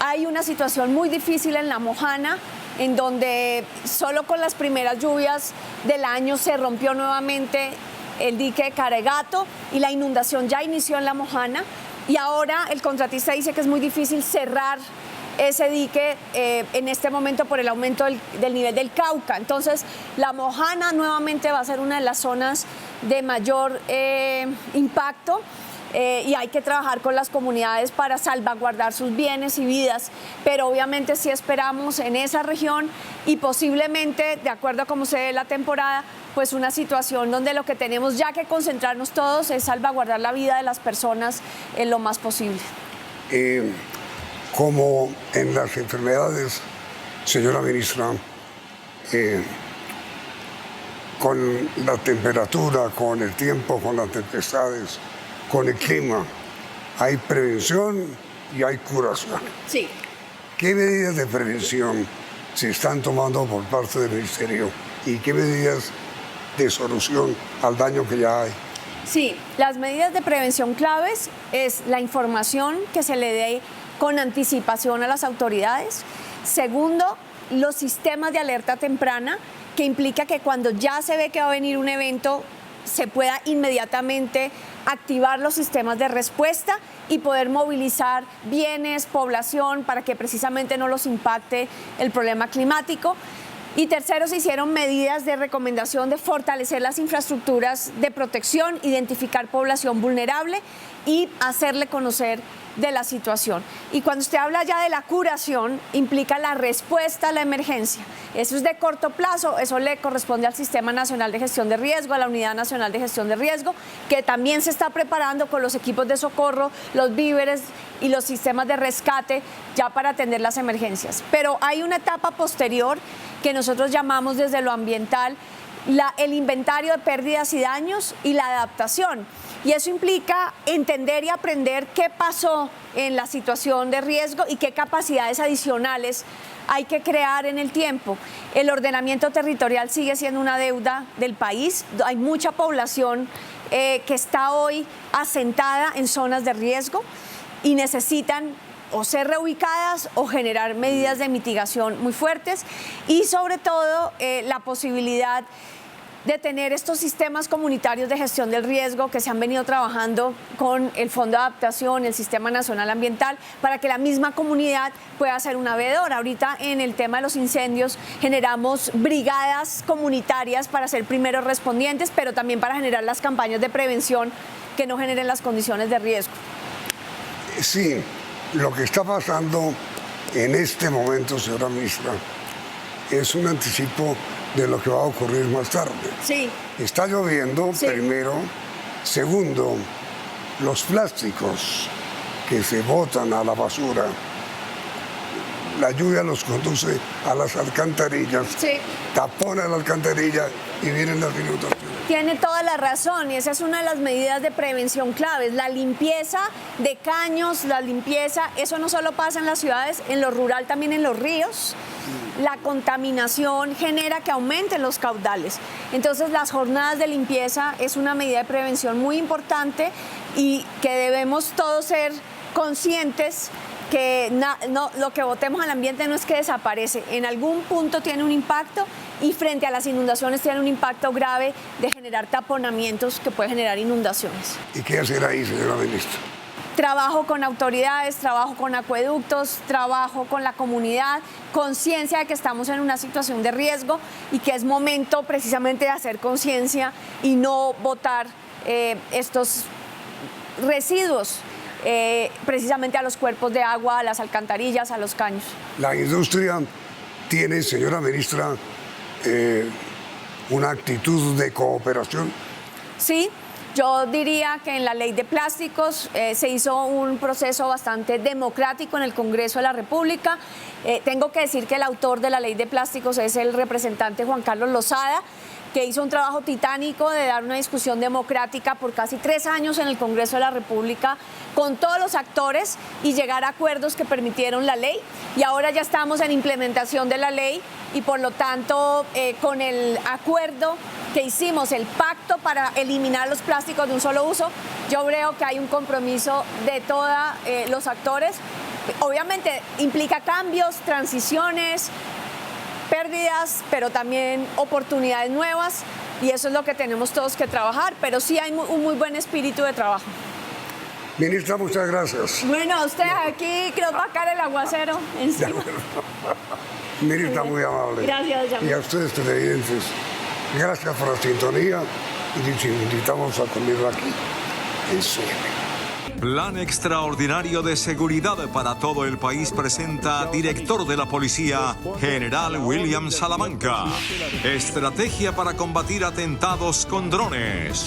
Hay una situación muy difícil en La Mojana, en donde solo con las primeras lluvias del año se rompió nuevamente el dique de Caregato y la inundación ya inició en La Mojana, y ahora el contratista dice que es muy difícil cerrar ese dique en este momento por el aumento del nivel del Cauca. Entonces, La Mojana nuevamente va a ser una de las zonas de mayor impacto, y hay que trabajar con las comunidades para salvaguardar sus bienes y vidas, pero obviamente sí esperamos en esa región y posiblemente, de acuerdo a cómo se dé la temporada, pues una situación donde lo que tenemos ya que concentrarnos todos es salvaguardar la vida de las personas en lo más posible. Como en las enfermedades, señora ministra, con la temperatura, con el tiempo, con las tempestades, con el clima, ¿hay prevención y hay curación. Sí. ¿Qué medidas de prevención se están tomando por parte del Ministerio y qué medidas de solución al daño que ya hay? Sí, las medidas de prevención claves es la información que se le dé con anticipación a las autoridades. Segundo, los sistemas de alerta temprana, que implica que cuando ya se ve que va a venir un evento, se pueda inmediatamente activar los sistemas de respuesta y poder movilizar bienes, población, para que precisamente no los impacte el problema climático. Y tercero, se hicieron medidas de recomendación de fortalecer las infraestructuras de protección, identificar población vulnerable y hacerle conocer de la situación. Y cuando usted habla ya de la curación, implica la respuesta a la emergencia. Eso es de corto plazo, eso le corresponde al Sistema Nacional de Gestión de Riesgo, a la Unidad Nacional de Gestión de Riesgo, que también se está preparando con los equipos de socorro, los víveres y los sistemas de rescate ya para atender las emergencias. Pero hay una etapa posterior que nosotros llamamos desde lo ambiental el inventario de pérdidas y daños y la adaptación. Y eso implica entender y aprender qué pasó en la situación de riesgo y qué capacidades adicionales hay que crear en el tiempo. El ordenamiento territorial sigue siendo una deuda del país. Hay mucha población que está hoy asentada en zonas de riesgo y necesitan o ser reubicadas o generar medidas de mitigación muy fuertes y sobre todo la posibilidad de tener estos sistemas comunitarios de gestión del riesgo que se han venido trabajando con el Fondo de Adaptación, el Sistema Nacional Ambiental, para que la misma comunidad pueda ser una veedora. Ahorita en el tema de los incendios generamos brigadas comunitarias para ser primeros respondientes, pero también para generar las campañas de prevención que no generen las condiciones de riesgo. Sí, lo que está pasando en este momento, señora ministra, es un anticipo de lo que va a ocurrir más tarde. Sí. Está lloviendo, sí. Primero. Segundo, los plásticos que se botan a la basura, la lluvia los conduce a las alcantarillas, sí. Tapona la alcantarilla y vienen las inundaciones. Tiene toda la razón y esa es una de las medidas de prevención claves. La limpieza de caños, la limpieza, eso no solo pasa en las ciudades, en lo rural también en los ríos. La contaminación genera que aumenten los caudales. Entonces las jornadas de limpieza es una medida de prevención muy importante y que debemos todos ser conscientes que lo que botemos al ambiente no es que desaparece, en algún punto tiene un impacto y frente a las inundaciones tiene un impacto grave de generar taponamientos que puede generar inundaciones. ¿Y qué hacer ahí, señora ministra? Trabajo con autoridades, trabajo con acueductos, trabajo con la comunidad, conciencia de que estamos en una situación de riesgo y que es momento precisamente de hacer conciencia y no botar estos residuos precisamente a los cuerpos de agua, a las alcantarillas, a los caños. La industria tiene, señora ministra, una actitud de cooperación. Sí. Yo diría que en la ley de plásticos se hizo un proceso bastante democrático en el Congreso de la República. Tengo que decir que el autor de la ley de plásticos es el representante Juan Carlos Lozada, que hizo un trabajo titánico de dar una discusión democrática por casi 3 años en el Congreso de la República con todos los actores y llegar a acuerdos que permitieron la ley. Y ahora ya estamos en implementación de la ley y por lo tanto con el acuerdo que hicimos, el pacto para eliminar los plásticos de un solo uso, yo creo que hay un compromiso de todos los actores. Obviamente implica cambios, transiciones, pérdidas, pero también oportunidades nuevas y eso es lo que tenemos todos que trabajar, pero sí hay un muy buen espíritu de trabajo. Ministra, muchas gracias. Bueno, a usted aquí que nos va a caer el aguacero encima. Ministra, muy amable. Gracias, Yamil. Y a ustedes, televidentes, gracias por la sintonía y les invitamos a comer aquí en CN. Plan extraordinario de seguridad para todo el país presenta director de la policía, General William Salamanca. Estrategia para combatir atentados con drones.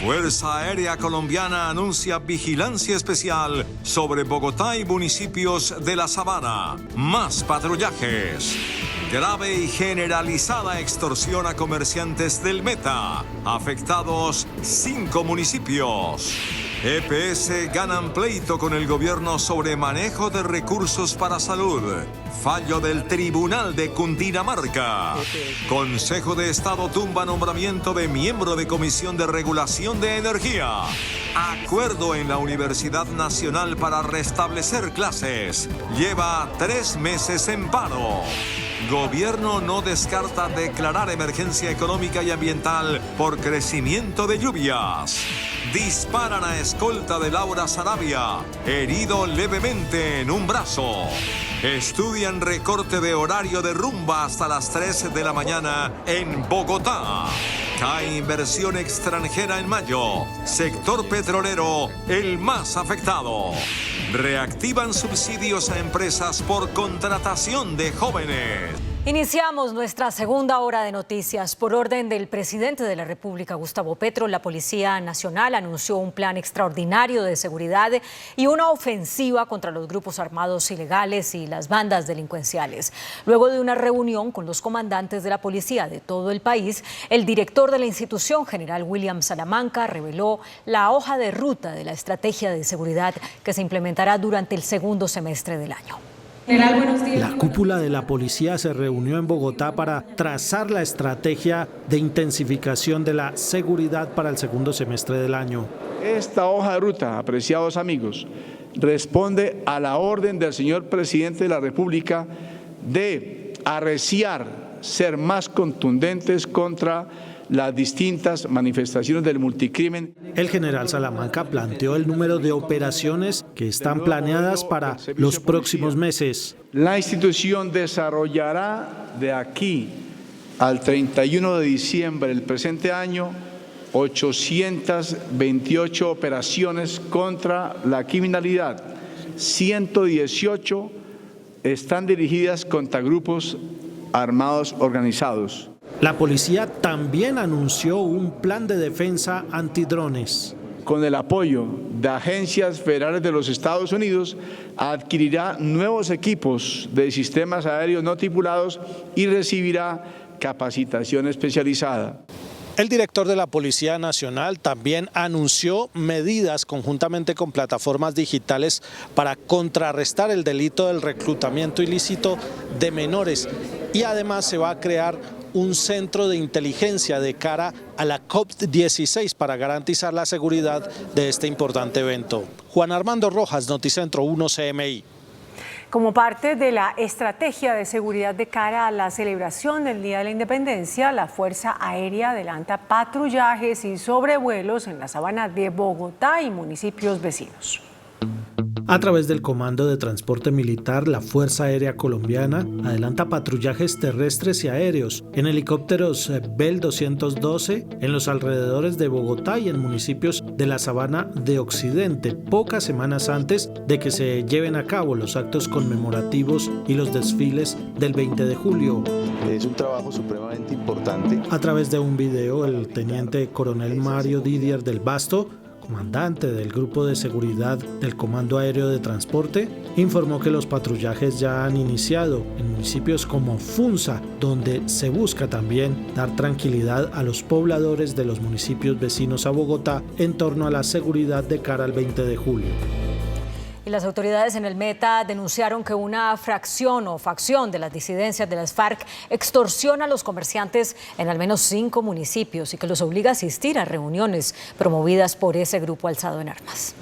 Fuerza Aérea Colombiana anuncia vigilancia especial sobre Bogotá y municipios de la Sabana. Más patrullajes. Grave y generalizada extorsión a comerciantes del Meta. Afectados 5 municipios. EPS ganan pleito con el gobierno sobre manejo de recursos para salud. Fallo del Tribunal de Cundinamarca. Consejo de Estado tumba nombramiento de miembro de Comisión de Regulación de Energía. Acuerdo en la Universidad Nacional para restablecer clases. Lleva 3 meses en paro. Gobierno no descarta declarar emergencia económica y ambiental por crecimiento de lluvias. Disparan a escolta de Laura Sarabia, herido levemente en un brazo. Estudian recorte de horario de rumba hasta las 3 de la mañana en Bogotá. Cae inversión extranjera en mayo. Sector petrolero, el más afectado. Reactivan subsidios a empresas por contratación de jóvenes. Iniciamos nuestra segunda hora de noticias. Por orden del presidente de la República, Gustavo Petro, la Policía Nacional anunció un plan extraordinario de seguridad y una ofensiva contra los grupos armados ilegales y las bandas delincuenciales. Luego de una reunión con los comandantes de la policía de todo el país, el director de la institución, general William Salamanca, reveló la hoja de ruta de la estrategia de seguridad que se implementará durante el segundo semestre del año. La cúpula de la policía se reunió en Bogotá para trazar la estrategia de intensificación de la seguridad para el segundo semestre del año. Esta hoja de ruta, apreciados amigos, responde a la orden del señor presidente de la República de arreciar, ser más contundentes contra las distintas manifestaciones del multicrimen. El general Salamanca planteó el número de operaciones que están planeadas para los próximos meses. La institución desarrollará de aquí al 31 de diciembre del presente año 828 operaciones contra la criminalidad. 118 están dirigidas contra grupos armados organizados. La policía también anunció un plan de defensa antidrones. Con el apoyo de agencias federales de los Estados Unidos, adquirirá nuevos equipos de sistemas aéreos no tripulados y recibirá capacitación especializada. El director de la Policía Nacional también anunció medidas conjuntamente con plataformas digitales para contrarrestar el delito del reclutamiento ilícito de menores y además se va a crear un centro de inteligencia de cara a la COP16 para garantizar la seguridad de este importante evento. Juan Armando Rojas, Noticentro 1 CMI. Como parte de la estrategia de seguridad de cara a la celebración del Día de la Independencia, la Fuerza Aérea adelanta patrullajes y sobrevuelos en la sabana de Bogotá y municipios vecinos. A través del Comando de Transporte Militar, la Fuerza Aérea Colombiana adelanta patrullajes terrestres y aéreos en helicópteros Bell 212 en los alrededores de Bogotá y en municipios de la Sabana de Occidente, pocas semanas antes de que se lleven a cabo los actos conmemorativos y los desfiles del 20 de julio. Es un trabajo supremamente importante. A través de un video, el teniente coronel Mario Didier del Basto, comandante del Grupo de Seguridad del Comando Aéreo de Transporte, informó que los patrullajes ya han iniciado en municipios como Funza, donde se busca también dar tranquilidad a los pobladores de los municipios vecinos a Bogotá en torno a la seguridad de cara al 20 de julio. Y las autoridades en el Meta denunciaron que una fracción o facción de las disidencias de las FARC extorsiona a los comerciantes en al menos 5 municipios y que los obliga a asistir a reuniones promovidas por ese grupo alzado en armas.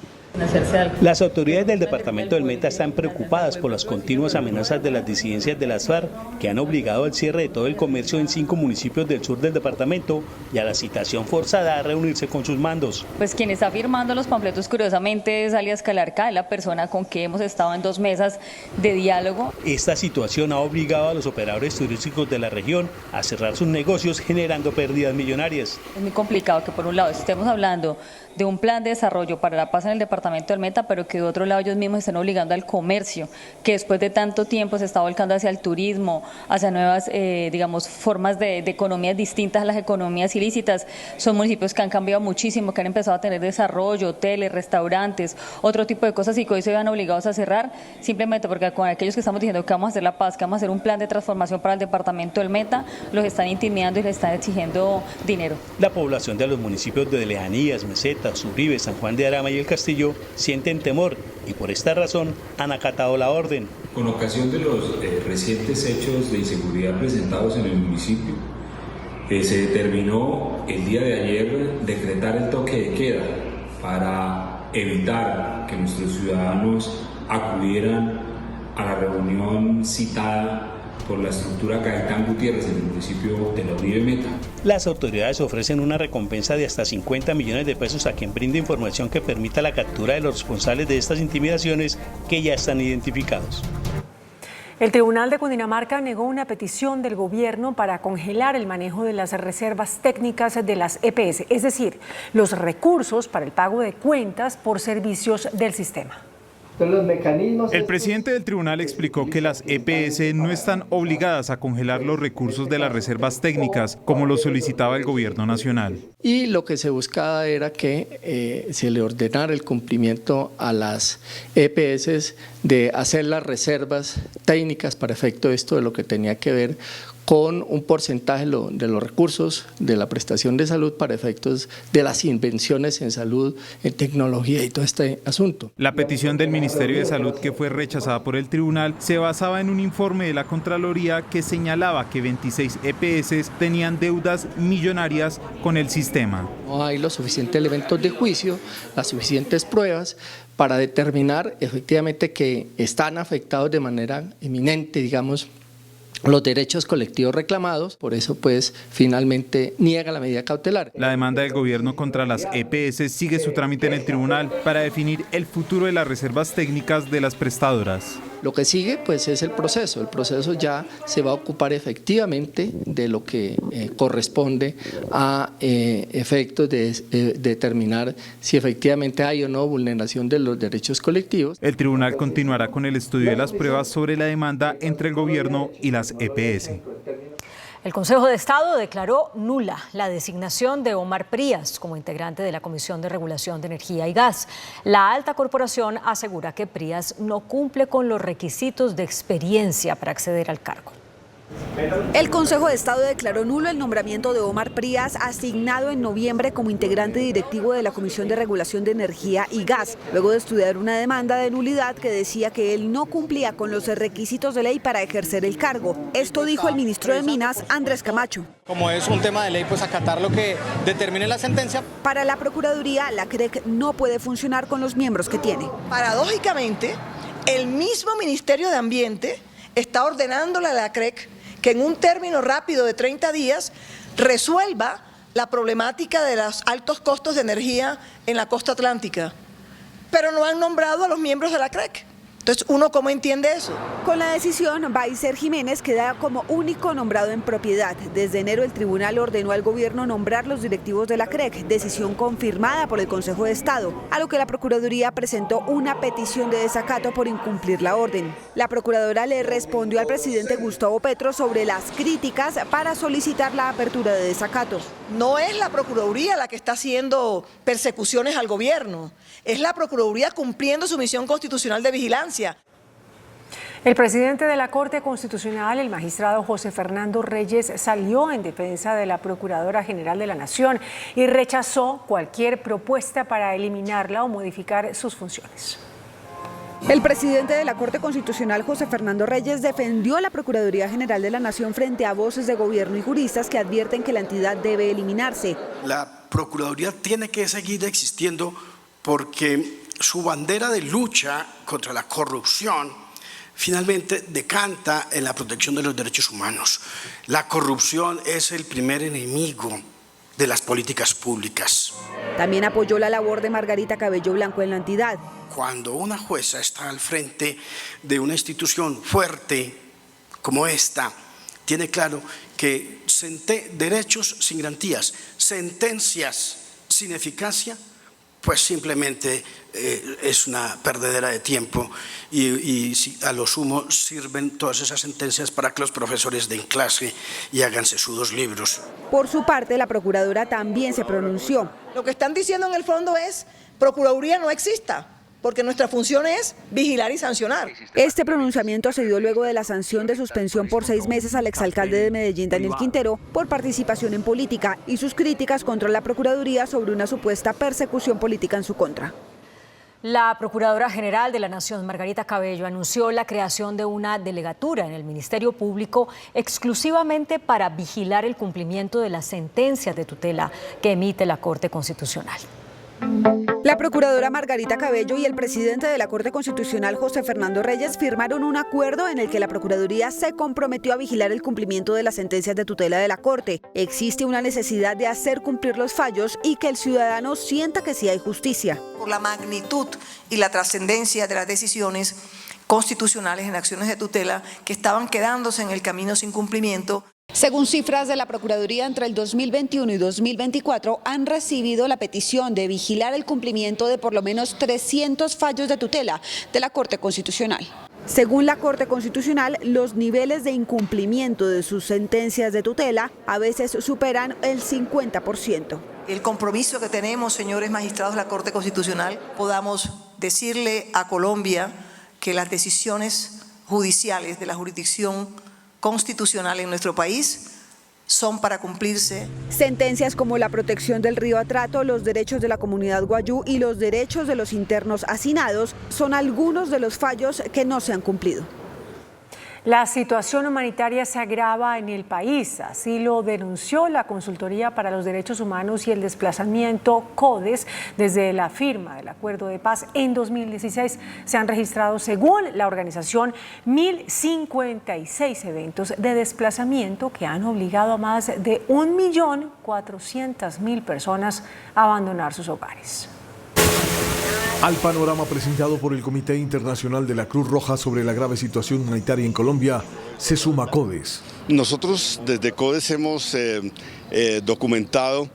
Las autoridades del departamento del Meta están preocupadas por las continuas amenazas de las disidencias de las FARC que han obligado al cierre de todo el comercio en 5 municipios del sur del departamento y a la citación forzada a reunirse con sus mandos. Pues quien está firmando los panfletos curiosamente es alias Calarca, la persona con que hemos estado en 2 mesas de diálogo. Esta situación ha obligado a los operadores turísticos de la región a cerrar sus negocios generando pérdidas millonarias. Es muy complicado que por un lado estemos hablando de un plan de desarrollo para la paz en el departamento departamento del Meta, pero que de otro lado ellos mismos están obligando al comercio, que después de tanto tiempo se está volcando hacia el turismo, hacia nuevas, digamos, formas de economías distintas a las economías ilícitas. Son municipios que han cambiado muchísimo, que han empezado a tener desarrollo, hoteles, restaurantes, otro tipo de cosas, y que hoy se vean obligados a cerrar, simplemente porque con aquellos que estamos diciendo que vamos a hacer la paz, que vamos a hacer un plan de transformación para el departamento del Meta, los están intimidando y les están exigiendo dinero. La población de los municipios de Lejanías, Mesetas, Uribe, San Juan de Arama y El Castillo sienten temor y por esta razón han acatado la orden. Con ocasión de los recientes hechos de inseguridad presentados en el municipio, se determinó el día de ayer decretar el toque de queda para evitar que nuestros ciudadanos acudieran a la reunión citada por la estructura Gaitán Gutiérrez en el municipio de la Uribe Meta. Las autoridades ofrecen una recompensa de hasta 50 millones de pesos a quien brinde información que permita la captura de los responsables de estas intimidaciones que ya están identificados. El Tribunal de Cundinamarca negó una petición del gobierno para congelar el manejo de las reservas técnicas de las EPS, es decir, los recursos para el pago de cuentas por servicios del sistema. El presidente del tribunal explicó que las EPS no están obligadas a congelar los recursos de las reservas técnicas, como lo solicitaba el gobierno nacional. Y lo que se buscaba era que se le ordenara el cumplimiento a las EPS de hacer las reservas técnicas para efecto de esto, de lo que tenía que ver con un porcentaje de los recursos de la prestación de salud para efectos de las invenciones en salud, en tecnología y todo este asunto. La petición del Ministerio de Salud, que fue rechazada por el tribunal, se basaba en un informe de la Contraloría que señalaba que 26 EPS tenían deudas millonarias con el sistema. No hay los suficientes elementos de juicio, las suficientes pruebas para determinar efectivamente que están afectados de manera eminente, digamos, los derechos colectivos reclamados, por eso pues finalmente niega la medida cautelar. La demanda del gobierno contra las EPS sigue su trámite en el tribunal para definir el futuro de las reservas técnicas de las prestadoras. Lo que sigue pues es el proceso ya se va a ocupar efectivamente de lo que corresponde a efectos de determinar si efectivamente hay o no vulneración de los derechos colectivos. El tribunal continuará con el estudio de las pruebas sobre la demanda entre el gobierno y las EPS. El Consejo de Estado declaró nula la designación de Omar Prías como integrante de la Comisión de Regulación de Energía y Gas. La alta corporación asegura que Prías no cumple con los requisitos de experiencia para acceder al cargo. El Consejo de Estado declaró nulo el nombramiento de Omar Prías, asignado en noviembre como integrante directivo de la Comisión de Regulación de Energía y Gas, luego de estudiar una demanda de nulidad que decía que él no cumplía con los requisitos de ley para ejercer el cargo. Esto dijo el ministro de Minas, Andrés Camacho. Como es un tema de ley, pues acatar lo que determine la sentencia. Para la Procuraduría, la CREC no puede funcionar con los miembros que tiene. Paradójicamente, el mismo Ministerio de Ambiente está ordenándole a la CREC que en un término rápido de 30 días resuelva la problemática de los altos costos de energía en la costa atlántica. Pero no han nombrado a los miembros de la CREC. Entonces, ¿uno cómo entiende eso? Con la decisión, Baiser Jiménez queda como único nombrado en propiedad. Desde enero, el tribunal ordenó al gobierno nombrar los directivos de la CREC, decisión confirmada por el Consejo de Estado, a lo que la Procuraduría presentó una petición de desacato por incumplir la orden. La Procuradora le respondió al presidente Gustavo Petro sobre las críticas para solicitar la apertura de desacato. No es la Procuraduría la que está haciendo persecuciones al gobierno, es la Procuraduría cumpliendo su misión constitucional de vigilancia. El presidente de la Corte Constitucional, el magistrado José Fernando Reyes, salió en defensa de la Procuradora General de la Nación y rechazó cualquier propuesta para eliminarla o modificar sus funciones. El presidente de la Corte Constitucional, José Fernando Reyes, defendió a la Procuraduría General de la Nación frente a voces de gobierno y juristas que advierten que la entidad debe eliminarse. La Procuraduría tiene que seguir existiendo porque su bandera de lucha contra la corrupción finalmente decanta en la protección de los derechos humanos. La corrupción es el primer enemigo de las políticas públicas. También apoyó la labor de Margarita Cabello Blanco en la entidad. Cuando una jueza está al frente de una institución fuerte como esta, tiene claro que derechos sin garantías, sentencias sin eficacia, pues simplemente es una perdedera de tiempo y a lo sumo sirven todas esas sentencias para que los profesores den clase y hagan sesudos libros. Por su parte, la procuradora también se pronunció. Lo que están diciendo en el fondo es: Procuraduría no exista, porque nuestra función es vigilar y sancionar. Este pronunciamiento se dio luego de la sanción de suspensión por 6 meses al exalcalde de Medellín, Daniel Quintero, por participación en política y sus críticas contra la Procuraduría sobre una supuesta persecución política en su contra. La Procuradora General de la Nación, Margarita Cabello, anunció la creación de una delegatura en el Ministerio Público exclusivamente para vigilar el cumplimiento de las sentencias de tutela que emite la Corte Constitucional. La procuradora Margarita Cabello y el presidente de la Corte Constitucional, José Fernando Reyes, firmaron un acuerdo en el que la Procuraduría se comprometió a vigilar el cumplimiento de las sentencias de tutela de la Corte. Existe una necesidad de hacer cumplir los fallos y que el ciudadano sienta que sí hay justicia. Por la magnitud y la trascendencia de las decisiones constitucionales en acciones de tutela que estaban quedándose en el camino sin cumplimiento. Según cifras de la Procuraduría, entre el 2021 y 2024 han recibido la petición de vigilar el cumplimiento de por lo menos 300 fallos de tutela de la Corte Constitucional. Según la Corte Constitucional, los niveles de incumplimiento de sus sentencias de tutela a veces superan el 50%. El compromiso que tenemos, señores magistrados de la Corte Constitucional, podamos decirle a Colombia que las decisiones judiciales de la jurisdicción constitucional en nuestro país son para cumplirse. Sentencias como la protección del río Atrato, los derechos de la comunidad guayú y los derechos de los internos hacinados son algunos de los fallos que no se han cumplido. La situación humanitaria se agrava en el país, así lo denunció la Consultoría para los Derechos Humanos y el Desplazamiento, CODES. Desde la firma del Acuerdo de Paz en 2016 se han registrado, según la organización, 1.056 eventos de desplazamiento que han obligado a más de 1.400.000 personas a abandonar sus hogares. Al panorama presentado por el Comité Internacional de la Cruz Roja sobre la grave situación humanitaria en Colombia, se suma CODES. Nosotros desde CODES hemos documentado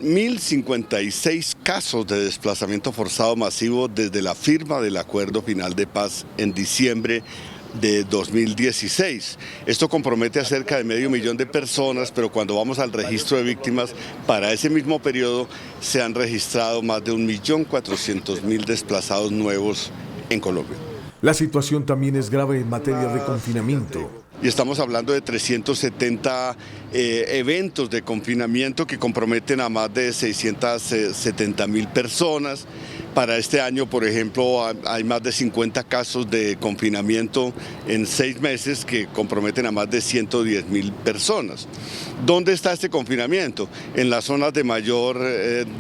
1.056 casos de desplazamiento forzado masivo desde la firma del Acuerdo Final de Paz en diciembre de 2016. Esto compromete a cerca de 500.000 de personas, pero cuando vamos al registro de víctimas, para ese mismo periodo se han registrado más de 1.400.000 desplazados nuevos en Colombia. La situación también es grave en materia de confinamiento. Y estamos hablando de 370 eventos de confinamiento que comprometen a más de 670.000 personas. Para este año, por ejemplo, hay más de 50 casos de confinamiento en 6 meses que comprometen a más de 110.000 personas. ¿Dónde está este confinamiento? En las zonas de mayor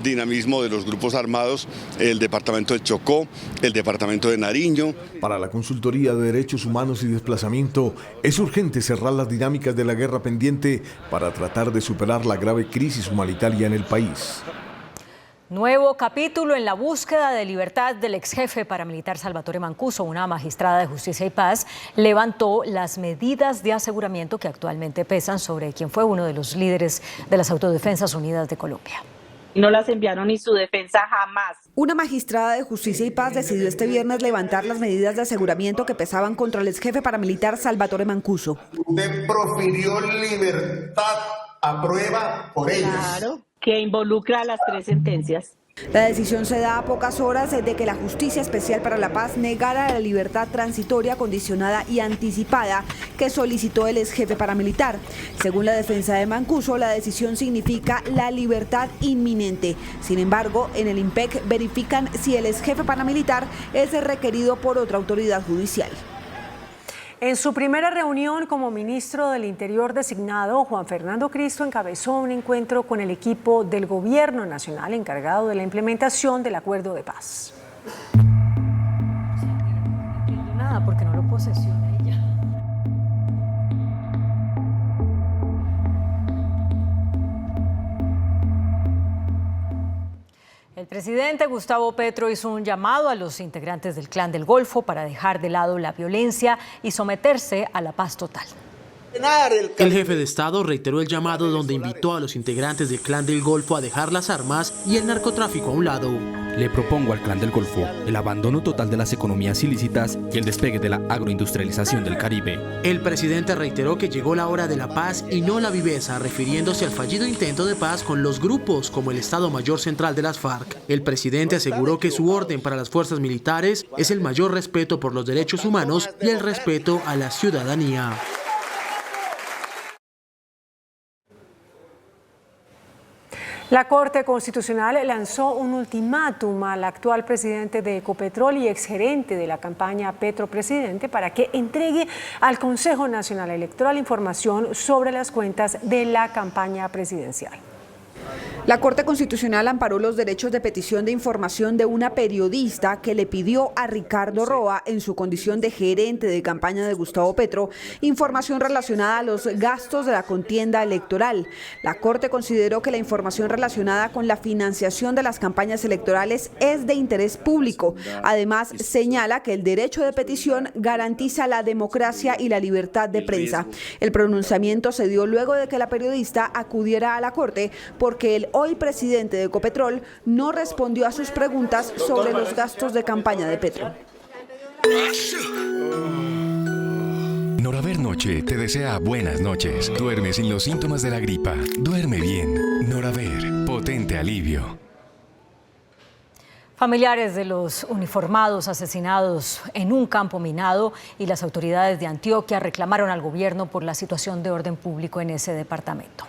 dinamismo de los grupos armados, el departamento del Chocó, el departamento de Nariño. Para la Consultoría de Derechos Humanos y Desplazamiento, es urgente cerrar las dinámicas de la guerra pendiente para tratar de superar la grave crisis humanitaria en el país. Nuevo capítulo en la búsqueda de libertad del ex jefe paramilitar Salvatore Mancuso. Una magistrada de Justicia y Paz levantó las medidas de aseguramiento que actualmente pesan sobre quien fue uno de los líderes de las Autodefensas Unidas de Colombia. No las enviaron ni su defensa jamás. Una magistrada de Justicia y Paz decidió este viernes levantar las medidas de aseguramiento que pesaban contra el ex jefe paramilitar Salvatore Mancuso. Usted profirió libertad a prueba por ellos. Claro, que involucra a las 3 sentencias. La decisión se da a pocas horas de que la Justicia Especial para la Paz negara la libertad transitoria, condicionada y anticipada que solicitó el ex jefe paramilitar. Según la defensa de Mancuso, la decisión significa la libertad inminente. Sin embargo, en el IMPEC verifican si el ex jefe paramilitar es requerido por otra autoridad judicial. En su primera reunión como ministro del Interior designado, Juan Fernando Cristo encabezó un encuentro con el equipo del Gobierno Nacional encargado de la implementación del Acuerdo de Paz. No entiendo nada porque no lo posesiona ella. El presidente Gustavo Petro hizo un llamado a los integrantes del Clan del Golfo para dejar de lado la violencia y someterse a la paz total. El jefe de Estado reiteró el llamado donde invitó a los integrantes del Clan del Golfo a dejar las armas y el narcotráfico a un lado. Le propongo al Clan del Golfo el abandono total de las economías ilícitas y el despegue de la agroindustrialización del Caribe. El presidente reiteró que llegó la hora de la paz y no la viveza, refiriéndose al fallido intento de paz con los grupos como el Estado Mayor Central de las FARC. El presidente aseguró que su orden para las fuerzas militares es el mayor respeto por los derechos humanos y el respeto a la ciudadanía. La Corte Constitucional lanzó un ultimátum al actual presidente de Ecopetrol y exgerente de la campaña Petro Presidente para que entregue al Consejo Nacional Electoral información sobre las cuentas de la campaña presidencial. La Corte Constitucional amparó los derechos de petición de información de una periodista que le pidió a Ricardo Roa, en su condición de gerente de campaña de Gustavo Petro, información relacionada a los gastos de la contienda electoral. La Corte consideró que la información relacionada con la financiación de las campañas electorales es de interés público. Además, señala que el derecho de petición garantiza la democracia y la libertad de prensa. El pronunciamiento se dio luego de que la periodista acudiera a la Corte porque el hoy presidente de Ecopetrol no respondió a sus preguntas sobre los gastos de campaña de Petro. Noraver Noche te desea buenas noches. Duerme sin los síntomas de la gripa. Duerme bien. Noraver, potente alivio. Familiares de los uniformados asesinados en un campo minado y las autoridades de Antioquia reclamaron al gobierno por la situación de orden público en ese departamento.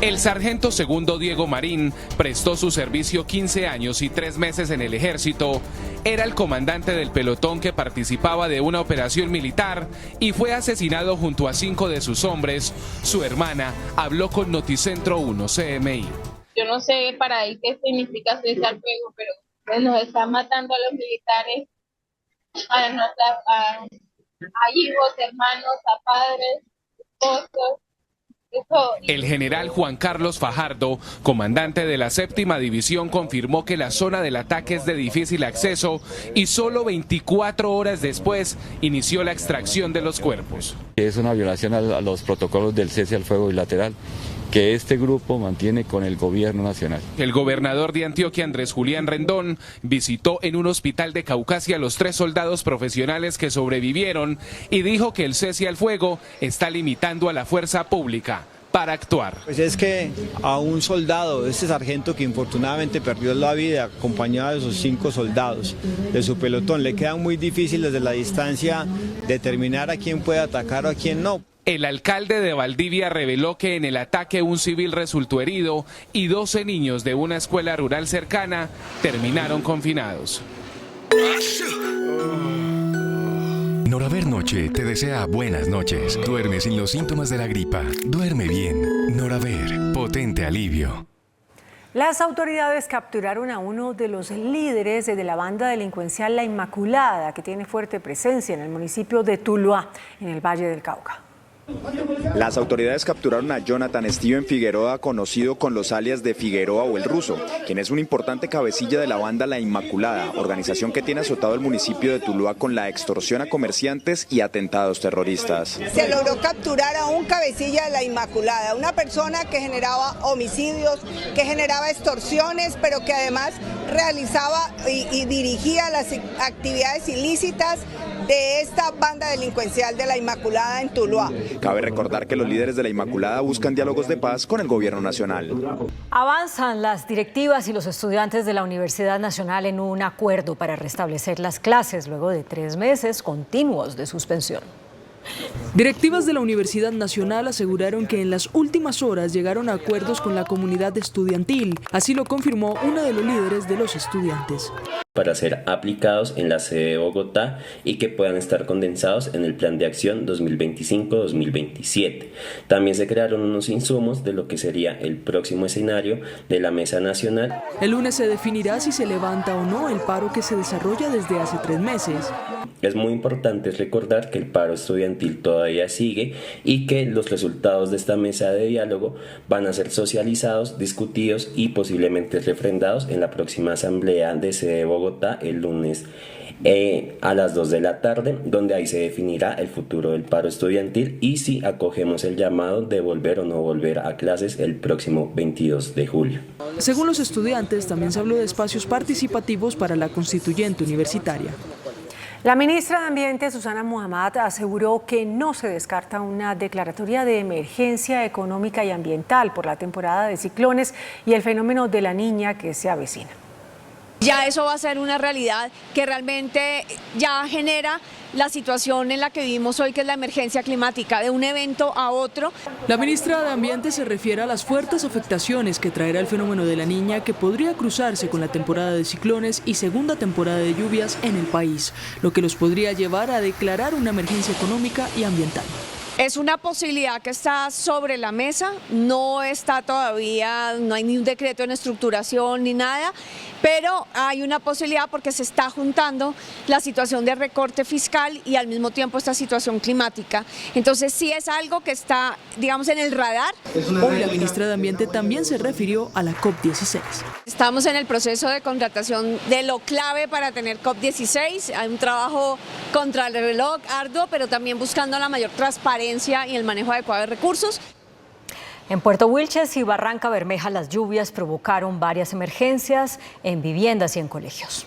El sargento segundo Diego Marín prestó su servicio 15 años y 3 meses en el ejército. Era el comandante del pelotón que participaba de una operación militar y fue asesinado junto a 5 de sus hombres. Su hermana habló con Noticentro 1 CMI. Yo no sé para él qué significa cesar al fuego, pero pues nos están matando a los militares, a hijos, hermanos, a padres, esposos. El general Juan Carlos Fajardo, comandante de la 7ª División, confirmó que la zona del ataque es de difícil acceso y solo 24 horas después inició la extracción de los cuerpos. Es una violación a los protocolos del cese al fuego bilateral que este grupo mantiene con el gobierno nacional. El gobernador de Antioquia, Andrés Julián Rendón, visitó en un hospital de Caucasia a los 3 soldados profesionales que sobrevivieron y dijo que el cese al fuego está limitando a la fuerza pública para actuar. Pues es que a un soldado, este sargento que infortunadamente perdió la vida acompañado de sus 5 soldados de su pelotón, le queda muy difícil desde la distancia determinar a quién puede atacar o a quién no. El alcalde de Valdivia reveló que en el ataque un civil resultó herido y 12 niños de una escuela rural cercana terminaron confinados. Noraver Noche te desea buenas noches. Duerme sin los síntomas de la gripa. Duerme bien. Noraver, potente alivio. Las autoridades capturaron a uno de los líderes de la banda delincuencial La Inmaculada, que tiene fuerte presencia en el municipio de Tuluá, en el Valle del Cauca. Las autoridades capturaron a Jonathan Steven Figueroa, conocido con los alias de Figueroa o el Ruso, quien es un importante cabecilla de la banda La Inmaculada, organización que tiene azotado el municipio de Tuluá con la extorsión a comerciantes y atentados terroristas. Se logró capturar a un cabecilla de La Inmaculada, una persona que generaba homicidios, que generaba extorsiones, pero que además realizaba y dirigía las actividades ilícitas de esta banda delincuencial de La Inmaculada en Tuluá. Cabe recordar que los líderes de La Inmaculada buscan diálogos de paz con el gobierno nacional. Avanzan las directivas y los estudiantes de la Universidad Nacional en un acuerdo para restablecer las clases luego de 3 meses continuos de suspensión. Directivas de la Universidad Nacional aseguraron que en las últimas horas llegaron a acuerdos con la comunidad estudiantil. Así lo confirmó uno de los líderes de los estudiantes. Para ser aplicados en la sede de Bogotá y que puedan estar condensados en el Plan de Acción 2025-2027. También se crearon unos insumos de lo que sería el próximo escenario de la Mesa Nacional. El lunes se definirá si se levanta o no el paro que se desarrolla desde hace 3 meses. Es muy importante recordar que el paro estudiantil todavía sigue y que los resultados de esta mesa de diálogo van a ser socializados, discutidos y posiblemente refrendados en la próxima asamblea de sede de Bogotá el lunes a las 2 de la tarde, donde ahí se definirá el futuro del paro estudiantil y si acogemos el llamado de volver o no volver a clases el próximo 22 de julio. Según los estudiantes, también se habló de espacios participativos para la constituyente universitaria. La ministra de Ambiente, Susana Muhammad, aseguró que no se descarta una declaratoria de emergencia económica y ambiental por la temporada de ciclones y el fenómeno de la Niña que se avecina. Ya eso va a ser una realidad que realmente ya genera la situación en la que vivimos hoy, que es la emergencia climática, de un evento a otro. La ministra de Ambiente se refiere a las fuertes afectaciones que traerá el fenómeno de la Niña, que podría cruzarse con la temporada de ciclones y segunda temporada de lluvias en el país, lo que los podría llevar a declarar una emergencia económica y ambiental. Es una posibilidad que está sobre la mesa, no está todavía, no hay ni un decreto en estructuración ni nada, pero hay una posibilidad porque se está juntando la situación de recorte fiscal y al mismo tiempo esta situación climática. Entonces sí es algo que está, digamos, en el radar. Hoy la ministra de Ambiente también se refirió a la COP16. Estamos en el proceso de contratación de lo clave para tener COP16, hay un trabajo contra el reloj arduo, pero también buscando la mayor transparencia y el manejo adecuado de recursos. En Puerto Wilches y Barranca Bermeja las lluvias provocaron varias emergencias en viviendas y en colegios.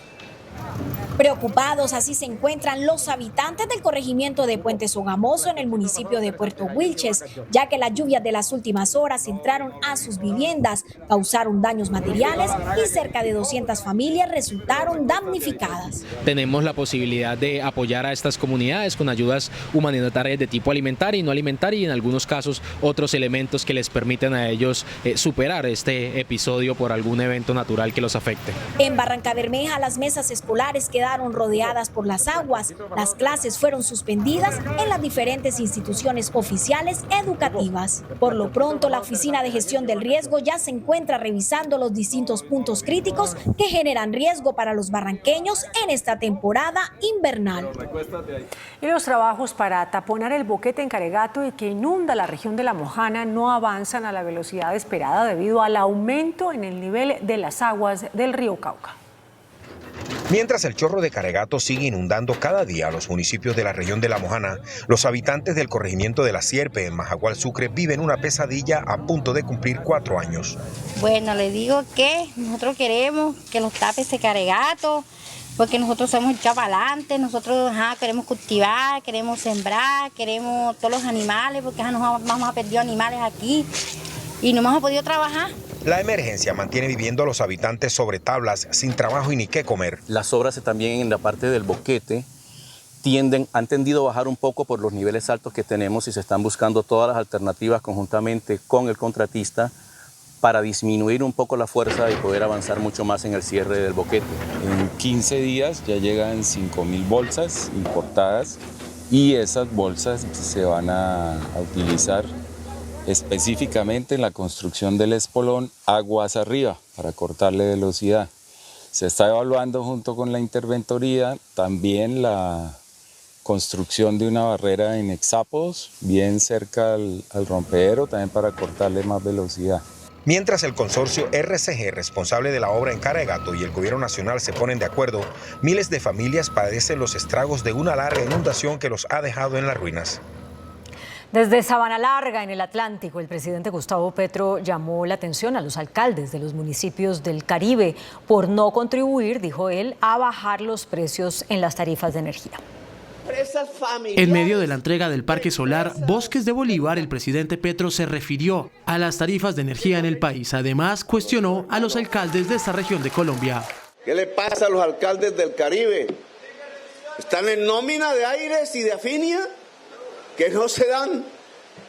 Preocupados así se encuentran los habitantes del corregimiento de Puente Sogamoso en el municipio de Puerto Wilches, ya que las lluvias de las últimas horas entraron a sus viviendas, causaron daños materiales y cerca de 200 familias resultaron damnificadas. Tenemos la posibilidad de apoyar a estas comunidades con ayudas humanitarias de tipo alimentario y no alimentario y en algunos casos otros elementos que les permiten a ellos superar este episodio por algún evento natural que los afecte. En Barranca Bermeja las mesas escolares quedaron rodeadas por las aguas. Las clases fueron suspendidas en las diferentes instituciones oficiales educativas. Por lo pronto, la Oficina de Gestión del Riesgo ya se encuentra revisando los distintos puntos críticos que generan riesgo para los barranqueños en esta temporada invernal. Y los trabajos para taponar el boquete en Caregato y que inunda la región de La Mojana no avanzan a la velocidad esperada debido al aumento en el nivel de las aguas del río Cauca. Mientras el chorro de Caregato sigue inundando cada día a los municipios de la región de La Mojana, los habitantes del corregimiento de La Sierpe en Majagual, Sucre, viven una pesadilla a punto de cumplir 4 años. Bueno, le digo que nosotros queremos que nos tape ese Caregato, porque nosotros somos echados para adelante, nosotros queremos cultivar, queremos sembrar, queremos todos los animales, porque nos vamos a perder animales aquí y no hemos podido trabajar. La emergencia mantiene viviendo a los habitantes sobre tablas, sin trabajo y ni qué comer. Las obras también en la parte del boquete han tendido a bajar un poco por los niveles altos que tenemos y se están buscando todas las alternativas conjuntamente con el contratista para disminuir un poco la fuerza y poder avanzar mucho más en el cierre del boquete. En 15 días ya llegan 5.000 bolsas importadas y esas bolsas se van a utilizar específicamente en la construcción del espolón aguas arriba para cortarle velocidad. Se está evaluando junto con la interventoría también la construcción de una barrera en hexápodos bien cerca al rompedero también para cortarle más velocidad. Mientras el consorcio RCG, responsable de la obra en Caregato, y el gobierno nacional se ponen de acuerdo, miles de familias padecen los estragos de una larga inundación que los ha dejado en las ruinas. Desde Sabana Larga, en el Atlántico, el presidente Gustavo Petro llamó la atención a los alcaldes de los municipios del Caribe por no contribuir, dijo él, a bajar los precios en las tarifas de energía. En medio de la entrega del Parque Solar Bosques de Bolívar, el presidente Petro se refirió a las tarifas de energía en el país. Además, cuestionó a los alcaldes de esta región de Colombia. ¿Qué le pasa a los alcaldes del Caribe? ¿Están en nómina de Aires y de Afinia? ¿Que no se dan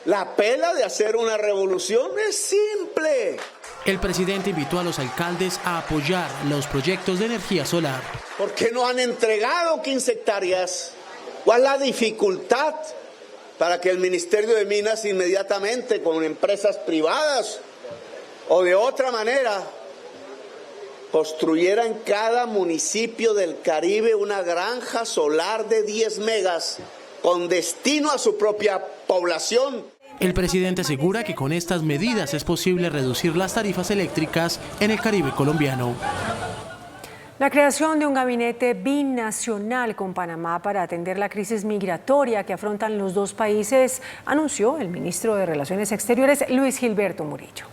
la pela de hacer una revolución? Es simple. El presidente invitó a los alcaldes a apoyar los proyectos de energía solar. ¿Por qué no han entregado 15 hectáreas? ¿Cuál es la dificultad para que el Ministerio de Minas inmediatamente con empresas privadas o de otra manera construyera en cada municipio del Caribe una granja solar de 10 megas con destino a su propia población? El presidente asegura que con estas medidas es posible reducir las tarifas eléctricas en el Caribe colombiano. La creación de un gabinete binacional con Panamá para atender la crisis migratoria que afrontan los dos países anunció el ministro de Relaciones Exteriores, Luis Gilberto Murillo.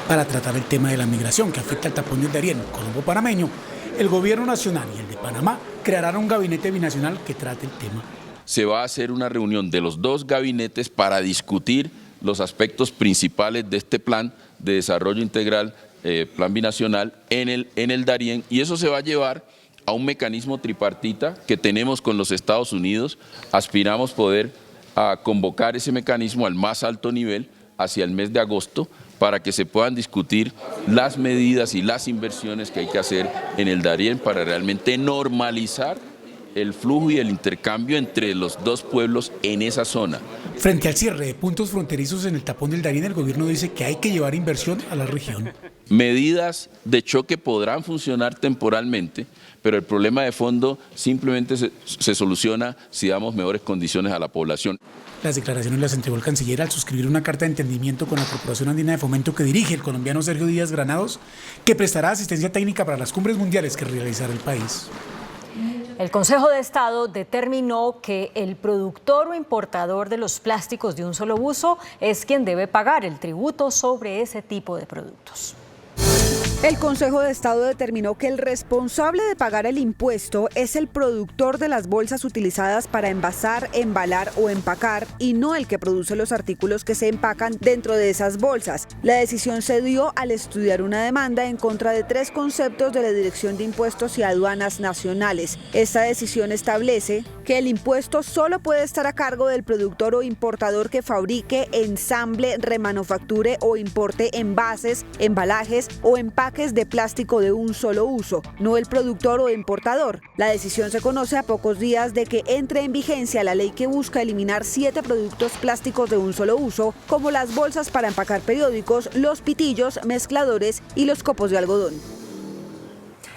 Para tratar el tema de la migración que afecta al tapón del Darién, Colombo panameño, el gobierno nacional y el de Panamá crearán un gabinete binacional que trate el tema. Se va a hacer una reunión de los dos gabinetes para discutir los aspectos principales de este plan de desarrollo integral, plan binacional en el Darién, y eso se va a llevar a un mecanismo tripartita que tenemos con los Estados Unidos. Aspiramos poder convocar ese mecanismo al más alto nivel hacia el mes de agosto para que se puedan discutir las medidas y las inversiones que hay que hacer en el Darién para realmente normalizar el flujo y el intercambio entre los dos pueblos en esa zona. Frente al cierre de puntos fronterizos en el tapón del Darién, el gobierno dice que hay que llevar inversión a la región. Medidas de choque podrán funcionar temporalmente, pero el problema de fondo simplemente se soluciona si damos mejores condiciones a la población. Las declaraciones las entregó el canciller al suscribir una carta de entendimiento con la Corporación Andina de Fomento que dirige el colombiano Sergio Díaz Granados, que prestará asistencia técnica para las cumbres mundiales que realizará el país. El Consejo de Estado determinó que el productor o importador de los plásticos de un solo uso es quien debe pagar el tributo sobre ese tipo de productos. El Consejo de Estado determinó que el responsable de pagar el impuesto es el productor de las bolsas utilizadas para envasar, embalar o empacar y no el que produce los artículos que se empacan dentro de esas bolsas. La decisión se dio al estudiar una demanda en contra de 3 conceptos de la Dirección de Impuestos y Aduanas Nacionales. Esta decisión establece que el impuesto solo puede estar a cargo del productor o importador que fabrique, ensamble, remanufacture o importe envases, embalajes o empaques de plástico de un solo uso, no el productor o importador. La decisión se conoce a pocos días de que entre en vigencia la ley que busca eliminar 7 productos plásticos de un solo uso, como las bolsas para empacar periódicos, los pitillos, mezcladores y los copos de algodón.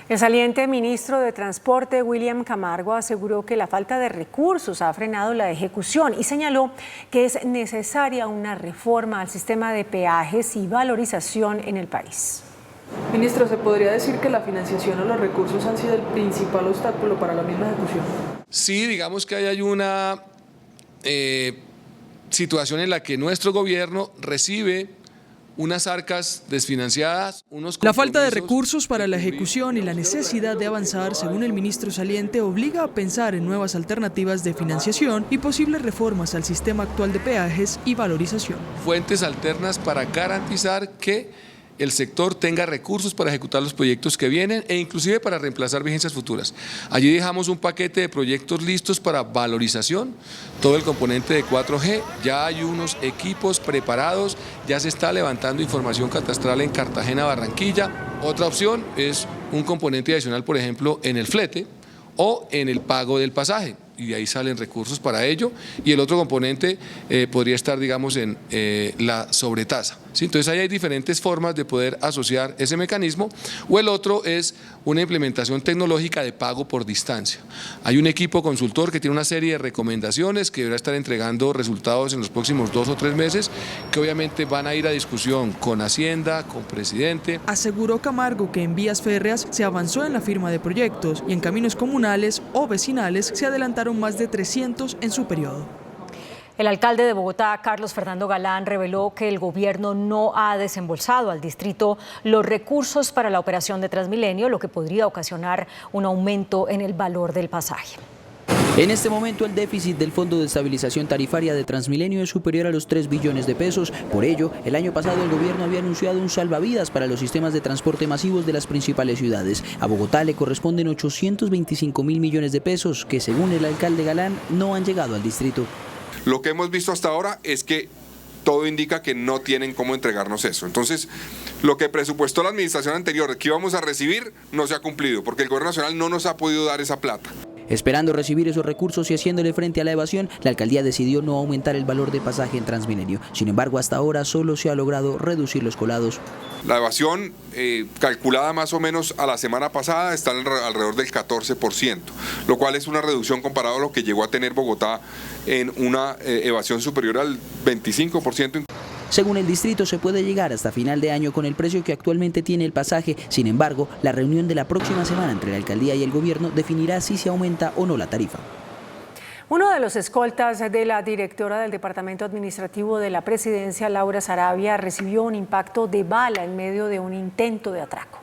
El saliente ministro de Transporte, William Camargo, aseguró que la falta de recursos ha frenado la ejecución y señaló que es necesaria una reforma al sistema de peajes y valorización en el país. Ministro, ¿se podría decir que la financiación o los recursos han sido el principal obstáculo para la misma ejecución? Sí, digamos que hay una situación en la que nuestro gobierno recibe unas arcas desfinanciadas, La falta de recursos para la ejecución y la necesidad de avanzar, según el ministro saliente, obliga a pensar en nuevas alternativas de financiación y posibles reformas al sistema actual de peajes y valorización. Fuentes alternas para garantizar que el sector tenga recursos para ejecutar los proyectos que vienen e inclusive para reemplazar vigencias futuras. Allí dejamos un paquete de proyectos listos para valorización, todo el componente de 4G, ya hay unos equipos preparados, ya se está levantando información catastral en Cartagena, Barranquilla. Otra opción es un componente adicional, por ejemplo, en el flete o en el pago del pasaje, y de ahí salen recursos para ello, y el otro componente podría estar, digamos, en la sobretasa. ¿Sí? Entonces ahí hay diferentes formas de poder asociar ese mecanismo, o el otro es una implementación tecnológica de pago por distancia. Hay un equipo consultor que tiene una serie de recomendaciones que deberá estar entregando resultados en los próximos 2 o 3 meses, que obviamente van a ir a discusión con Hacienda, con Presidente. Aseguró Camargo que en vías férreas se avanzó en la firma de proyectos y en caminos comunales o vecinales se adelantaron más de 300 en su periodo. El alcalde de Bogotá, Carlos Fernando Galán, reveló que el gobierno no ha desembolsado al distrito los recursos para la operación de Transmilenio, lo que podría ocasionar un aumento en el valor del pasaje. En este momento el déficit del Fondo de Estabilización Tarifaria de Transmilenio es superior a los 3 billones de pesos. Por ello, el año pasado el gobierno había anunciado un salvavidas para los sistemas de transporte masivos de las principales ciudades. A Bogotá le corresponden 825.000 millones de pesos que, según el alcalde Galán, no han llegado al distrito. Lo que hemos visto hasta ahora es que todo indica que no tienen cómo entregarnos eso. Entonces, lo que presupuestó la administración anterior que íbamos a recibir no se ha cumplido, porque el gobierno nacional no nos ha podido dar esa plata. Esperando recibir esos recursos y haciéndole frente a la evasión, la alcaldía decidió no aumentar el valor de pasaje en Transmilenio. Sin embargo, hasta ahora solo se ha logrado reducir los colados. La evasión, calculada más o menos a la semana pasada, está alrededor del 14%, lo cual es una reducción comparado a lo que llegó a tener Bogotá en una evasión superior al 25%. Según el distrito, se puede llegar hasta final de año con el precio que actualmente tiene el pasaje. Sin embargo, la reunión de la próxima semana entre la alcaldía y el gobierno definirá si se aumenta o no la tarifa. Uno de los escoltas de la directora del Departamento Administrativo de la Presidencia, Laura Sarabia, recibió un impacto de bala en medio de un intento de atraco.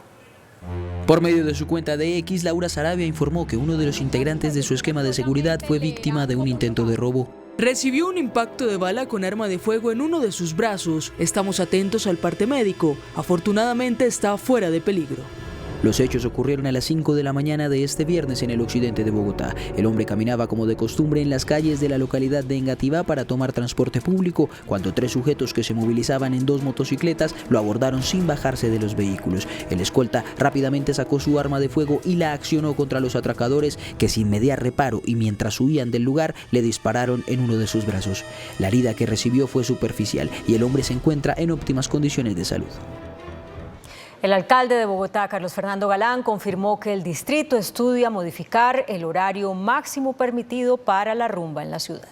Por medio de su cuenta de X, Laura Sarabia informó que uno de los integrantes de su esquema de seguridad fue víctima de un intento de robo. Recibió un impacto de bala con arma de fuego en uno de sus brazos. Estamos atentos al parte médico. Afortunadamente está fuera de peligro. Los hechos ocurrieron a las 5 de la mañana de este viernes en el occidente de Bogotá. El hombre caminaba como de costumbre en las calles de la localidad de Engativá para tomar transporte público, cuando 3 sujetos que se movilizaban en 2 motocicletas lo abordaron sin bajarse de los vehículos. El escolta rápidamente sacó su arma de fuego y la accionó contra los atracadores, que sin mediar reparo y mientras huían del lugar le dispararon en uno de sus brazos. La herida que recibió fue superficial y el hombre se encuentra en óptimas condiciones de salud. El alcalde de Bogotá, Carlos Fernando Galán, confirmó que el distrito estudia modificar el horario máximo permitido para la rumba en la ciudad.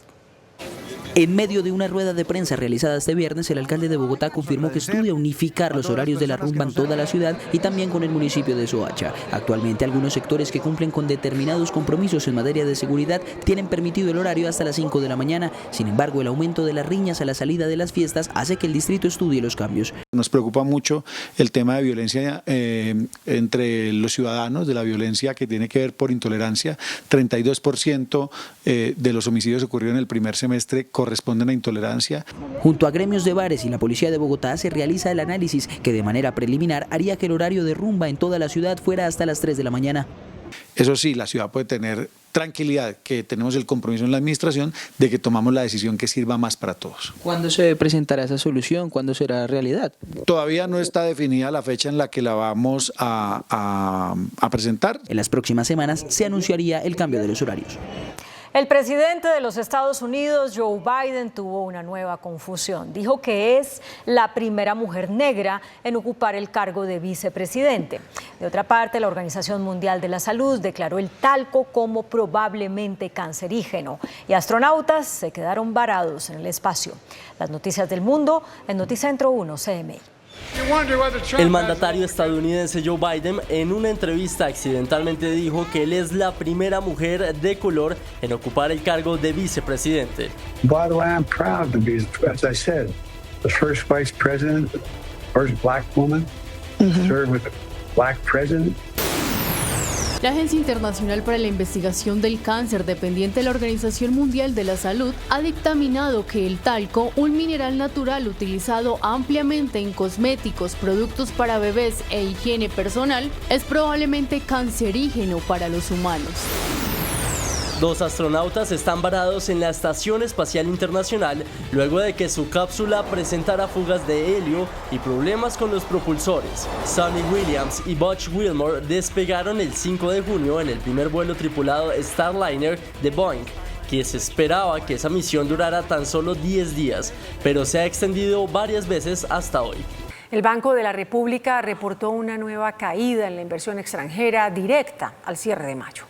En medio de una rueda de prensa realizada este viernes, el alcalde de Bogotá confirmó que estudia unificar los horarios de la rumba en toda la ciudad y también con el municipio de Soacha. Actualmente, algunos sectores que cumplen con determinados compromisos en materia de seguridad tienen permitido el horario hasta las 5 de la mañana. Sin embargo, el aumento de las riñas a la salida de las fiestas hace que el distrito estudie los cambios. Nos preocupa mucho el tema de violencia entre los ciudadanos, de la violencia que tiene que ver por intolerancia. 32% de los homicidios ocurrieron en el primer semestre corresponden a intolerancia. Junto a gremios de bares y la policía de Bogotá se realiza el análisis que de manera preliminar haría que el horario de rumba en toda la ciudad fuera hasta las 3 de la mañana. Eso sí, la ciudad puede tener tranquilidad, que tenemos el compromiso en la administración de que tomamos la decisión que sirva más para todos. ¿Cuándo se presentará esa solución? ¿Cuándo será realidad? Todavía no está definida la fecha en la que la vamos a presentar. En las próximas semanas se anunciaría el cambio de los horarios. El presidente de los Estados Unidos, Joe Biden, tuvo una nueva confusión. Dijo que es la primera mujer negra en ocupar el cargo de vicepresidente. De otra parte, la Organización Mundial de la Salud declaró el talco como probablemente cancerígeno y astronautas se quedaron varados en el espacio. Las noticias del mundo en Noticentro 1 CMI. El mandatario estadounidense Joe Biden en una entrevista accidentalmente dijo que él es la primera mujer de color en ocupar el cargo de vicepresidente. By the way, I'm proud to be, as I said, the first vice president, first black woman to serve with a black president. La Agencia Internacional para la Investigación del Cáncer, dependiente de la Organización Mundial de la Salud, ha dictaminado que el talco, un mineral natural utilizado ampliamente en cosméticos, productos para bebés e higiene personal, es probablemente cancerígeno para los humanos. 2 astronautas están varados en la Estación Espacial Internacional luego de que su cápsula presentara fugas de helio y problemas con los propulsores. Sonny Williams y Butch Wilmore despegaron el 5 de junio en el primer vuelo tripulado Starliner de Boeing, que se esperaba que esa misión durara tan solo 10 días, pero se ha extendido varias veces hasta hoy. El Banco de la República reportó una nueva caída en la inversión extranjera directa al cierre de mayo.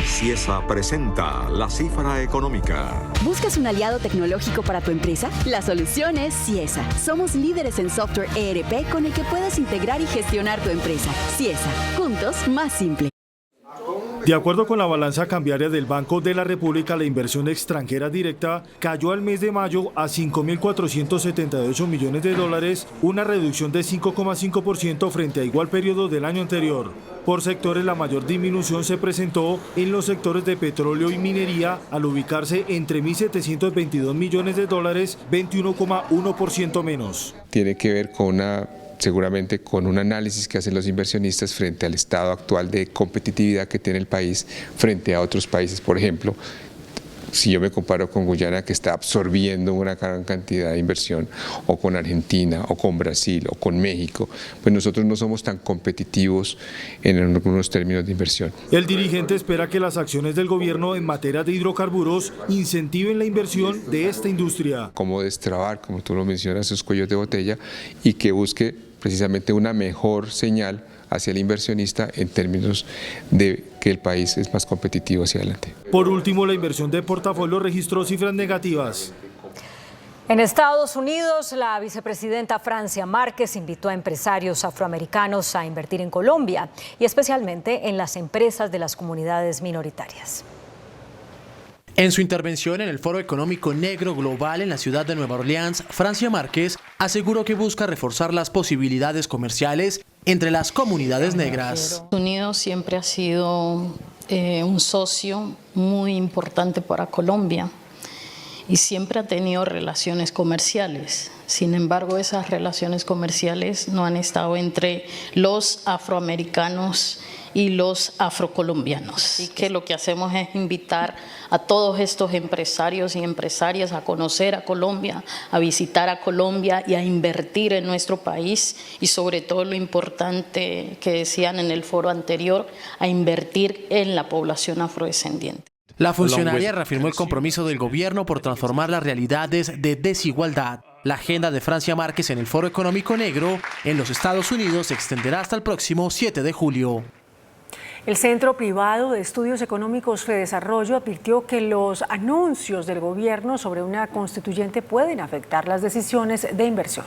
Ciesa presenta la cifra económica. ¿Buscas un aliado tecnológico para tu empresa? La solución es Ciesa. Somos líderes en software ERP con el que puedes integrar y gestionar tu empresa. Ciesa, juntos más simple. De acuerdo con la balanza cambiaria del Banco de la República, la inversión extranjera directa cayó al mes de mayo a $5.478 millones, una reducción de 5,5% frente a igual periodo del año anterior. Por sectores, la mayor disminución se presentó en los sectores de petróleo y minería, al ubicarse entre $1.722 millones, 21,1% menos. Tiene que ver con seguramente con un análisis que hacen los inversionistas frente al estado actual de competitividad que tiene el país frente a otros países. Por ejemplo, si yo me comparo con Guyana, que está absorbiendo una gran cantidad de inversión, o con Argentina, o con Brasil, o con México, pues nosotros no somos tan competitivos en algunos términos de inversión. El dirigente espera que las acciones del gobierno en materia de hidrocarburos incentiven la inversión de esta industria. Cómo destrabar, como tú lo mencionas, esos cuellos de botella, y que busque precisamente una mejor señal hacia el inversionista en términos de que el país es más competitivo hacia adelante. Por último, la inversión de portafolio registró cifras negativas. En Estados Unidos, la vicepresidenta Francia Márquez invitó a empresarios afroamericanos a invertir en Colombia y especialmente en las empresas de las comunidades minoritarias. En su intervención en el Foro Económico Negro Global en la ciudad de Nueva Orleans, Francia Márquez aseguró que busca reforzar las posibilidades comerciales entre las comunidades negras. Estados Unidos siempre ha sido un socio muy importante para Colombia y siempre ha tenido relaciones comerciales. Sin embargo, esas relaciones comerciales no han estado entre los afroamericanos y los afrocolombianos. Así que lo que hacemos es invitar a todos estos empresarios y empresarias a conocer a Colombia, a visitar a Colombia y a invertir en nuestro país y sobre todo lo importante que decían en el foro anterior, a invertir en la población afrodescendiente. La funcionaria reafirmó el compromiso del gobierno por transformar las realidades de desigualdad. La agenda de Francia Márquez en el Foro Económico Negro en los Estados Unidos se extenderá hasta el próximo 7 de julio. El Centro Privado de Estudios Económicos Fedesarrollo advirtió que los anuncios del gobierno sobre una constituyente pueden afectar las decisiones de inversión.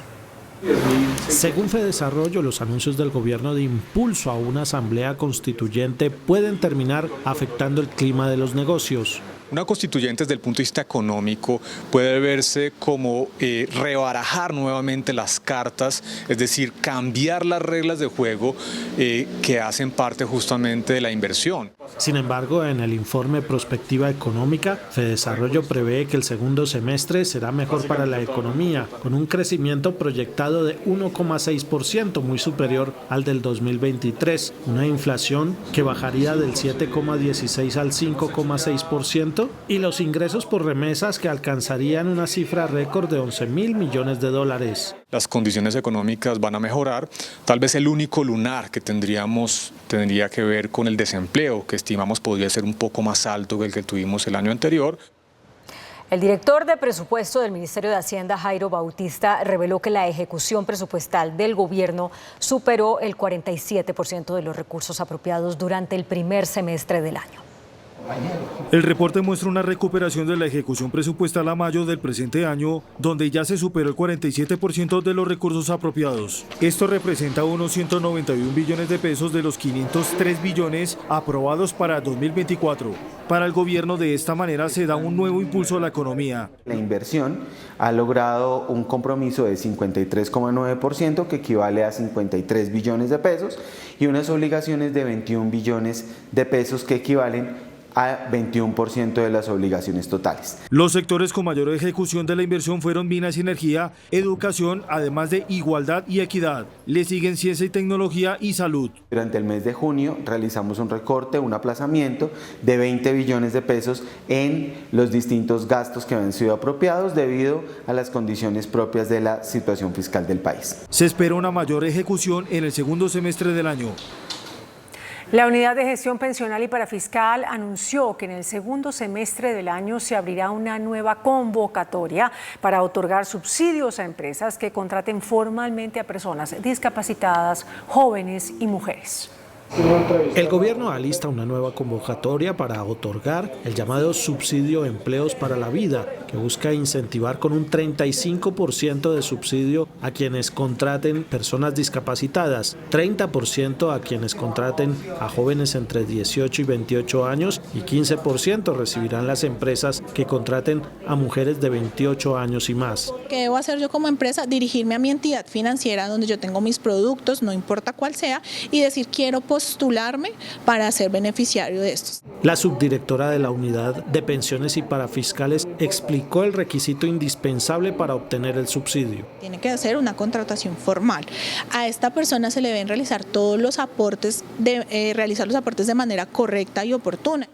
Según Fedesarrollo, los anuncios del gobierno de impulso a una asamblea constituyente pueden terminar afectando el clima de los negocios. Una constituyente desde el punto de vista económico puede verse como rebarajar nuevamente las cartas, es decir, cambiar las reglas de juego que hacen parte justamente de la inversión. Sin embargo, en el informe Prospectiva Económica, Fedesarrollo prevé que el segundo semestre será mejor para la economía, con un crecimiento proyectado de 1,6%, muy superior al del 2023, una inflación que bajaría del 7,16 al 5,6%, y los ingresos por remesas que alcanzarían una cifra récord de 11.000 millones de dólares. Las condiciones económicas van a mejorar. Tal vez el único lunar que tendría que ver con el desempleo, que estimamos podría ser un poco más alto que el que tuvimos el año anterior. El director de presupuesto del Ministerio de Hacienda, Jairo Bautista, reveló que la ejecución presupuestal del gobierno superó el 47% de los recursos apropiados durante el primer semestre del año. El reporte muestra una recuperación de la ejecución presupuestal a mayo del presente año, donde ya se superó el 47% de los recursos apropiados. Esto representa unos 191 billones de pesos de los 503 billones aprobados para 2024. Para el gobierno, de esta manera se da un nuevo impulso a la economía. La inversión ha logrado un compromiso de 53,9%, que equivale a 53 billones de pesos, y unas obligaciones de 21 billones de pesos, que equivalen a 21% de las obligaciones totales. Los sectores con mayor ejecución de la inversión fueron minas y energía, educación, además de igualdad y equidad. Le siguen ciencia y tecnología y salud. Durante el mes de junio realizamos un recorte, un aplazamiento de 20 billones de pesos en los distintos gastos que han sido apropiados debido a las condiciones propias de la situación fiscal del país. Se espera una mayor ejecución en el segundo semestre del año. La Unidad de Gestión Pensional y Parafiscal anunció que en el segundo semestre del año se abrirá una nueva convocatoria para otorgar subsidios a empresas que contraten formalmente a personas discapacitadas, jóvenes y mujeres. El gobierno alista una nueva convocatoria para otorgar el llamado subsidio Empleos para la Vida, que busca incentivar con un 35% de subsidio a quienes contraten personas discapacitadas, 30% a quienes contraten a jóvenes entre 18 y 28 años y 15% recibirán las empresas que contraten a mujeres de 28 años y más. ¿Qué debo hacer yo como empresa? Dirigirme a mi entidad financiera donde yo tengo mis productos, no importa cuál sea, y decir quiero postularme para ser beneficiario de estos. La subdirectora de la Unidad de Pensiones y Parafiscales explicó el requisito indispensable para obtener el subsidio. Tiene que hacer una contratación formal. A esta persona se le deben realizar todos los aportes, realizar los aportes de manera correcta y oportuna.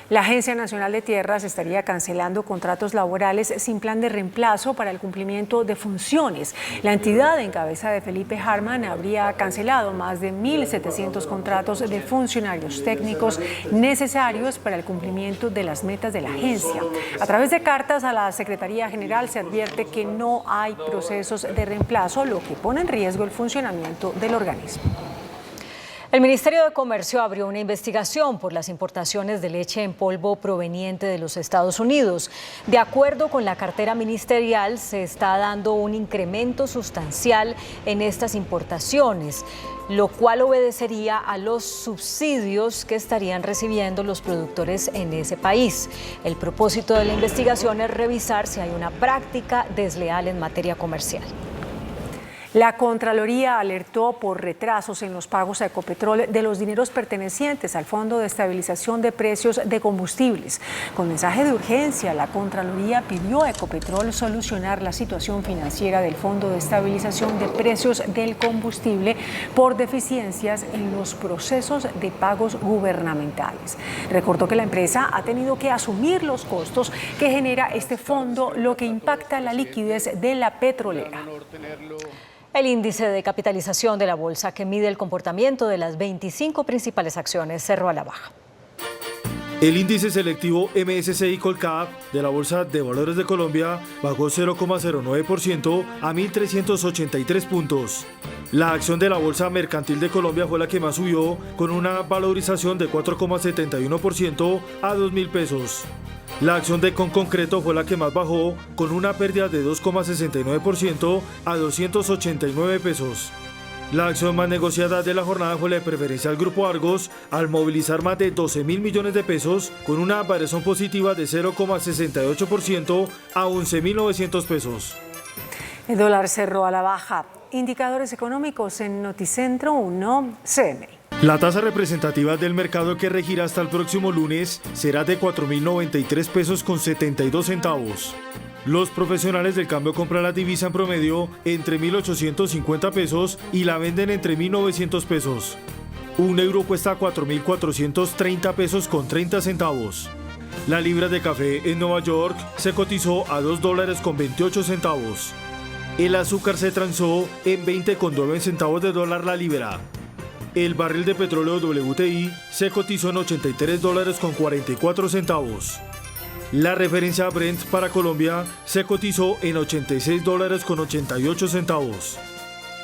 La Agencia Nacional de Tierras estaría cancelando contratos laborales sin plan de reemplazo para el cumplimiento de funciones. La entidad en cabeza de Felipe Harman habría cancelado más de 1.700 contratos de funcionarios técnicos necesarios para el cumplimiento de las metas de la agencia. A través de cartas a la Secretaría General se advierte que no hay procesos de reemplazo, lo que pone en riesgo el funcionamiento del organismo. El Ministerio de Comercio abrió una investigación por las importaciones de leche en polvo proveniente de los Estados Unidos. De acuerdo con la cartera ministerial, se está dando un incremento sustancial en estas importaciones, lo cual obedecería a los subsidios que estarían recibiendo los productores en ese país. El propósito de la investigación es revisar si hay una práctica desleal en materia comercial. La Contraloría alertó por retrasos en los pagos a Ecopetrol de los dineros pertenecientes al Fondo de Estabilización de Precios de Combustibles. Con mensaje de urgencia, la Contraloría pidió a Ecopetrol solucionar la situación financiera del Fondo de Estabilización de Precios del Combustible por deficiencias en los procesos de pagos gubernamentales. Recordó que la empresa ha tenido que asumir los costos que genera este fondo, lo que impacta la liquidez de la petrolera. El índice de capitalización de la bolsa, que mide el comportamiento de las 25 principales acciones, cerró a la baja. El índice selectivo MSCI Colcap de la Bolsa de Valores de Colombia bajó 0,09% a 1.383 puntos. La acción de la Bolsa Mercantil de Colombia fue la que más subió, con una valorización de 4,71% a 2.000 pesos. La acción de Concreto fue la que más bajó, con una pérdida de 2,69% a 289 pesos. La acción más negociada de la jornada fue la de Preferencial Grupo Argos, al movilizar más de 12.000 millones de pesos, con una variación positiva de 0,68% a 11.900 pesos. El dólar cerró a la baja. Indicadores económicos en Noticentro 1 CMI. La tasa representativa del mercado, que regirá hasta el próximo lunes, será de 4.093 pesos con 72 centavos. Los profesionales del cambio compran la divisa en promedio entre 1.850 pesos y la venden entre 1.900 pesos. Un euro cuesta 4.430 pesos con 30 centavos. La libra de café en Nueva York se cotizó a $2 con 28 centavos. El azúcar se transó en 20,9 centavos de dólar la libra. El barril de petróleo WTI se cotizó en $83 con 44 centavos. La referencia Brent para Colombia se cotizó en $86 con 88 centavos.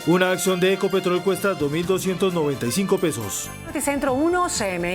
Una acción de Ecopetrol cuesta 2.295 pesos. Noticentro 1 CMI.